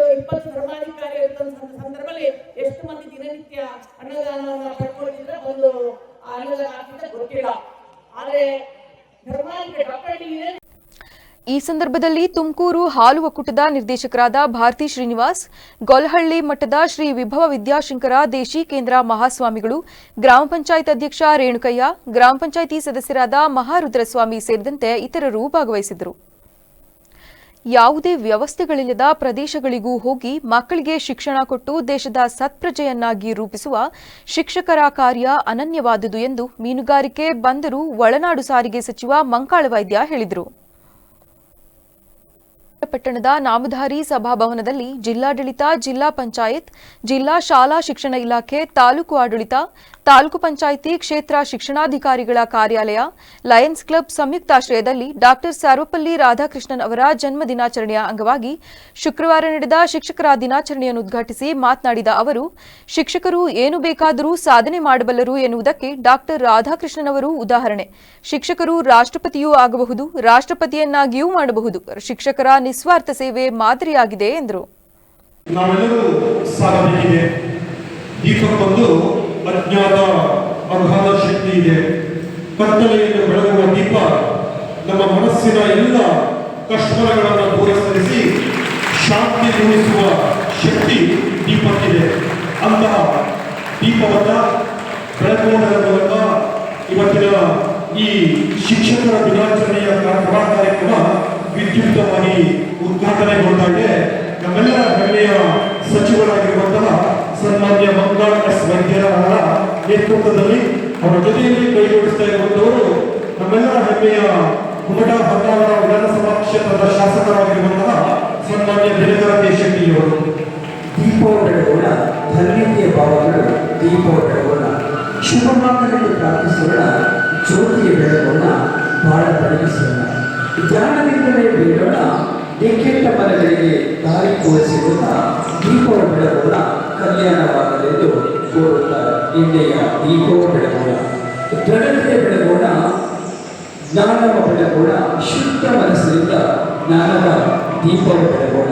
20 ಧರ್ಮಾಧಿಕಾರಿ ಸಂದರ್ಭದಲ್ಲಿ ಎಷ್ಟು ಮಂದಿ ದಿನನಿತ್ಯ ಅನ್ನದಾನವನ್ನು ಪಡ್ಕೊಂಡಿದ್ರೆ ಒಂದು ಅನ್ನದಾನ ಆಗ್ತಿದ್ರೆ ಗೊತ್ತಿಲ್ಲ. ಆದರೆ ಧರ್ಮಾಧಿಕಾರಿ ಡಾಕ್ಟರ್ ವೀರೇಂದ್ರ ಈ ಸಂದರ್ಭದಲ್ಲಿ ತುಮಕೂರು ಹಾಲು ಒಕ್ಕೂಟದ ನಿರ್ದೇಶಕರಾದ ಭಾರತಿ ಶ್ರೀನಿವಾಸ್, ಗೊಲ್ಲಹಳ್ಳಿ ಮಠದ ಶ್ರೀ ವಿಭವ ವಿದ್ಯಾಶಂಕರ ದೇಶಿ ಕೇಂದ್ರ ಮಹಾಸ್ವಾಮಿಗಳು, ಗ್ರಾಮ ಪಂಚಾಯತ್ ಅಧ್ಯಕ್ಷ ರೇಣುಕಯ್ಯ, ಗ್ರಾಮ ಪಂಚಾಯಿತಿ ಸದಸ್ಯರಾದ ಮಹಾರುದ್ರಸ್ವಾಮಿ ಸೇರಿದಂತೆ ಇತರರು ಭಾಗವಹಿಸಿದ್ದರು. ಯಾವುದೇ ವ್ಯವಸ್ಥೆಗಳಿಲ್ಲದ ಪ್ರದೇಶಗಳಿಗೂ ಹೋಗಿ ಮಕ್ಕಳಿಗೆ ಶಿಕ್ಷಣ ಕೊಟ್ಟು ದೇಶದ ಸತ್ಪ್ರಜೆಯನ್ನಾಗಿ ರೂಪಿಸುವ ಶಿಕ್ಷಕರ ಕಾರ್ಯ ಅನನ್ಯವಾದುದು ಎಂದು ಮೀನುಗಾರಿಕೆ, ಬಂದರು, ಒಳನಾಡು ಸಾರಿಗೆ ಸಚಿವ ಮಂಕಾಳ ವೈದ್ಯ ಹೇಳಿದರು. ಪಟ್ಟಣದ ನಾಮಧಾರಿ ಸಭಾಭವನದಲ್ಲಿ ಜಿಲ್ಲಾಡಳಿತ, ಜಿಲ್ಲಾ ಪಂಚಾಯತ್, ಜಿಲ್ಲಾ ಶಾಲಾ ಶಿಕ್ಷಣ ಇಲಾಖೆ, ತಾಲೂಕು ಆಡಳಿತ, ತಾಲೂಕು ಪಂಚಾಯಿತಿ ಕ್ಷೇತ್ರ ಶಿಕ್ಷಣಾಧಿಕಾರಿಗಳ ಕಾರ್ಯಾಲಯ ಲಯನ್ಸ್ ಕ್ಲಬ್ ಸಂಯುಕ್ತಾಶ್ರಯದಲ್ಲಿ ಡಾಕ್ಟರ್ ಸರ್ವಪಲ್ಲಿ ರಾಧಾಕೃಷ್ಣನ್ ಅವರ ಜನ್ಮ ದಿನಾಚರಣೆಯ ಅಂಗವಾಗಿ ಶುಕ್ರವಾರ ನಡೆದ ಶಿಕ್ಷಕರ ದಿನಾಚರಣೆಯನ್ನು ಉದ್ಘಾಟಿಸಿ ಮಾತನಾಡಿದ ಅವರು, ಶಿಕ್ಷಕರು ಏನು ಬೇಕಾದರೂ ಸಾಧನೆ ಮಾಡಬಲ್ಲರು ಎನ್ನುವುದಕ್ಕೆ ಡಾಕ್ಟರ್ ರಾಧಾಕೃಷ್ಣನ್ ಅವರು ಉದಾಹರಣೆ. ಶಿಕ್ಷಕರು ರಾಷ್ಟ್ರಪತಿಯೂ ಆಗಬಹುದು, ರಾಷ್ಟ್ರಪತಿಯನ್ನಾಗಿಯೂ ಮಾಡಬಹುದು. ಶಿಕ್ಷಕರ ನಿಸ್ವಾರ್ಥ ಸೇವೆ ಮಾದರಿಯಾಗಿದೆ ಎಂದರು. ನಾವೆಲ್ಲರೂ ಸಾಗಬೇಕಿದೆ. ದೀಪಕ್ಕೊಂದು ಅಜ್ಞಾತ ಅಗಾಧ ಶಕ್ತಿ ಇದೆ. ಕತ್ತಲೆಯನ್ನು ಬೆಳಗುವ ದೀಪ ನಮ್ಮ ಮನಸ್ಸಿನ ಎಲ್ಲ ಕಷ್ಟಗಳನ್ನು ಪೂರೈಸಿ ಶಾಂತಿ ಮೂಡಿಸುವ ಶಕ್ತಿ ದೀಪಕ್ಕಿದೆ. ಅಂತಹ ದೀಪವನ್ನ ಬೆಳಗುವುದರ ಮೂಲಕ ಇವತ್ತಿನ ಈ ಶಿಕ್ಷಕರ ದಿನಾಚರಣೆಯ ಕಾರ್ಯಕ್ರಮ ವಿದ್ಯುಕ್ತವಾಗಿ ಉದ್ಘಾಟನೆಗೊಳ್ತಾ ಇದೆ. ನಮ್ಮೆಲ್ಲರ ಹೆಮ್ಮೆಯ ಸಚಿವರಾಗಿರುವಂತಹ ಸನ್ಮಾನ್ಯ ಮಂಗಳ ಎಸ್ ವೈದ್ಯರವರ ನೇತೃತ್ವದಲ್ಲಿ ಅವರ ಜೊತೆಯಲ್ಲಿ ಕೈಜೋಡಿಸ್ತಾ ಇರುವಂತವರು ನಮ್ಮೆಲ್ಲರ ಹೆಮ್ಮೆಯ ಕುಮಟಾ ಹೊನ್ನಾವರ ವಿಧಾನಸಭಾ ಕ್ಷೇತ್ರದ ಶಾಸಕರಾಗಿರುವಂತಹ ಸನ್ಮಾನ್ಯ ದಿನಕರ ದೇಶಕ್ತಿಯವರು. ದೀಪವ ಬೆಳಗೋಣ, ಧನ್ಯತೆಯ ಭಾವಗಳು ದೀಪವ ಬೆಳಗೋಣ, ಶುಭಮಾನಗಳಿಗೆ ಪ್ರಾರ್ಥಿಸೋಣ, ಜ್ಯೋತಿಯ ಬೆಳಗೋಣ, ಬಾಳ ಬೆಳಗಿಸೋಣ, ಧ್ಯಾನದಿಂದಲೇ ಬೇಡೋಣ, ಏಕೆಂಟ ಮನಗಳಿಗೆ ದಾರಿ ತೋರಿಸಿರುತ್ತ ದೀಪವ ಬೆಳಗೋಣ, ಕಲ್ಯಾಣವಾಗಲೆಂದು ಕೋರುತ್ತಾರೆ. ಇಂಡೆಯ ದೀಪವ ಬೆಳಗೋಣ, ದೃಢತೆಯ ಬೆಳಗೋಣ, ಜ್ಞಾನವ ಬೆಳಗೋಣ, ಶುದ್ಧ ಮನಸ್ಸಿನಿಂದ ಜ್ಞಾನದ ದೀಪವ ಬೆಳಗೋಣ,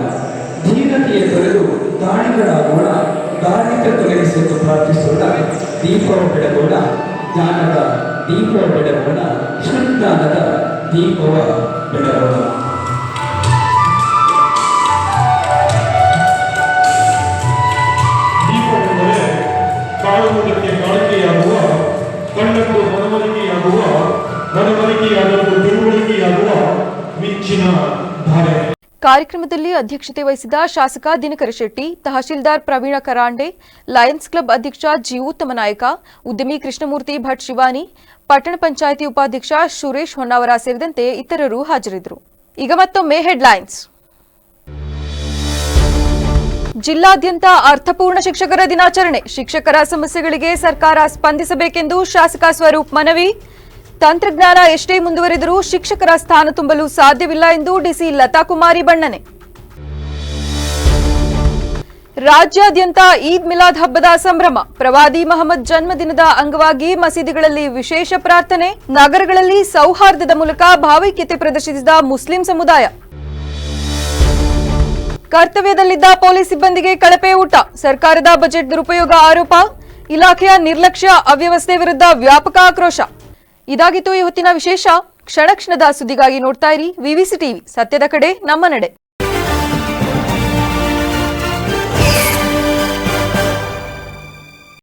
ಧೀನತೆಯ ತೊರೆದು ದಾಳಿಗಳಾಗೋಣ, ದಾಳಿತ ತೊಲಗಿಸಲು ಪ್ರಾರ್ಥಿಸೋಣ, ದೀಪವ ಬೆಳಗೋಣ, ಜ್ಞಾನದ ದೀಪವ ಬೆಳಗೋಣ, ಶುದ್ಧಾನದ ದೀಪವ ಬೆಳಗೋಣ. ದೀಪವೆಂದರೆ ಕಾಣುವುದಕ್ಕೆ ಕಾಣಿಕೆಯಾಗುವ, ಕಣ್ಣನ್ನು ಮನವರಿಕೆಯಾಗುವ, ಮನವರಿಕೆಯಾದದ್ದು ತಿಳುವಳಿಕೆಯಾಗುವ ಮಿಂಚಿನ ಧಾರೆ. ಕಾರ್ಯಕ್ರಮದಲ್ಲಿ ಅಧ್ಯಕ್ಷತೆ ವಹಿಸಿದ ಶಾಸಕ ದಿನಕರ ಶೆಟ್ಟಿ, ತಹಶೀಲ್ದಾರ್ ಪ್ರವೀಣ ಕರಾಂಡೆ, ಲಯನ್ಸ್ ಕ್ಲಬ್ ಅಧ್ಯಕ್ಷ ಜಿ ಉತ್ತಮ ನಾಯಕ, ಉದ್ಯಮಿ ಕೃಷ್ಣಮೂರ್ತಿ ಭಟ್ ಶಿವಾನಿ, ಪಟ್ಟಣ ಪಂಚಾಯಿತಿ ಉಪಾಧ್ಯಕ್ಷ ಸುರೇಶ್ ಹೊನ್ನಾವರ ಸೇರಿದಂತೆ ಇತರರು ಹಾಜರಿದ್ದರು. ಈಗ ಮತ್ತೊಮ್ಮೆ ಹೆಡ್ಲೈನ್ಸ್. ಜಿಲ್ಲಾದ್ಯಂತ ಅರ್ಥಪೂರ್ಣ ಶಿಕ್ಷಕರ ದಿನಾಚರಣೆ. ಶಿಕ್ಷಕರ ಸಮಸ್ಯೆಗಳಿಗೆ ಸರ್ಕಾರ ಸ್ಪಂದಿಸಬೇಕೆಂದು ಶಾಸಕ ಸ್ವರೂಪ್ ಮನವಿ. ತಂತ್ರಜ್ಞಾನ ಎಷ್ಟೇ ಮುಂದುವರೆದರೂ ಶಿಕ್ಷಕರ ಸ್ಥಾನ ತುಂಬಲು ಸಾಧ್ಯವಿಲ್ಲ ಎಂದು ಡಿಸಿ ಲತಾಕುಮಾರಿ ಬಣ್ಣನೆ. ರಾಜ್ಯಾದ್ಯಂತ ಈದ್ ಮಿಲಾದ್ ಹಬ್ಬದ ಸಂಭ್ರಮ. ಪ್ರವಾದಿ ಮಹಮ್ಮದ್ ಜನ್ಮದಿನದ ಅಂಗವಾಗಿ ಮಸೀದಿಗಳಲ್ಲಿ ವಿಶೇಷ ಪ್ರಾರ್ಥನೆ. ನಗರಗಳಲ್ಲಿ ಸೌಹಾರ್ದದ ಮೂಲಕ ಭಾವೈಕ್ಯತೆ ಪ್ರದರ್ಶಿಸಿದ ಮುಸ್ಲಿಂ ಸಮುದಾಯ. ಕರ್ತವ್ಯದಲ್ಲಿದ್ದ ಪೊಲೀಸ್ ಸಿಬ್ಬಂದಿಗೆ ಕಳಪೆ ಊಟ. ಸರ್ಕಾರದ ಬಜೆಟ್ ದುರುಪಯೋಗ ಆರೋಪ. ಇಲಾಖೆಯ ನಿರ್ಲಕ್ಷ್ಯ, ಅವ್ಯವಸ್ಥೆ ವಿರುದ್ಧ ವ್ಯಾಪಕ ಆಕ್ರೋಶ. ಇದಾಗಿತ್ತು ಈ ಹೊತ್ತಿನ ವಿಶೇಷ. ಕ್ಷಣ ಕ್ಷಣದ ಸುದ್ದಿಗಾಗಿ ನೋಡ್ತಾ ಇರಿ ವಿವಿಸಿ ಟಿವಿ. ಸತ್ಯದ ಕಡೆ ನಮ್ಮ ನಡೆ.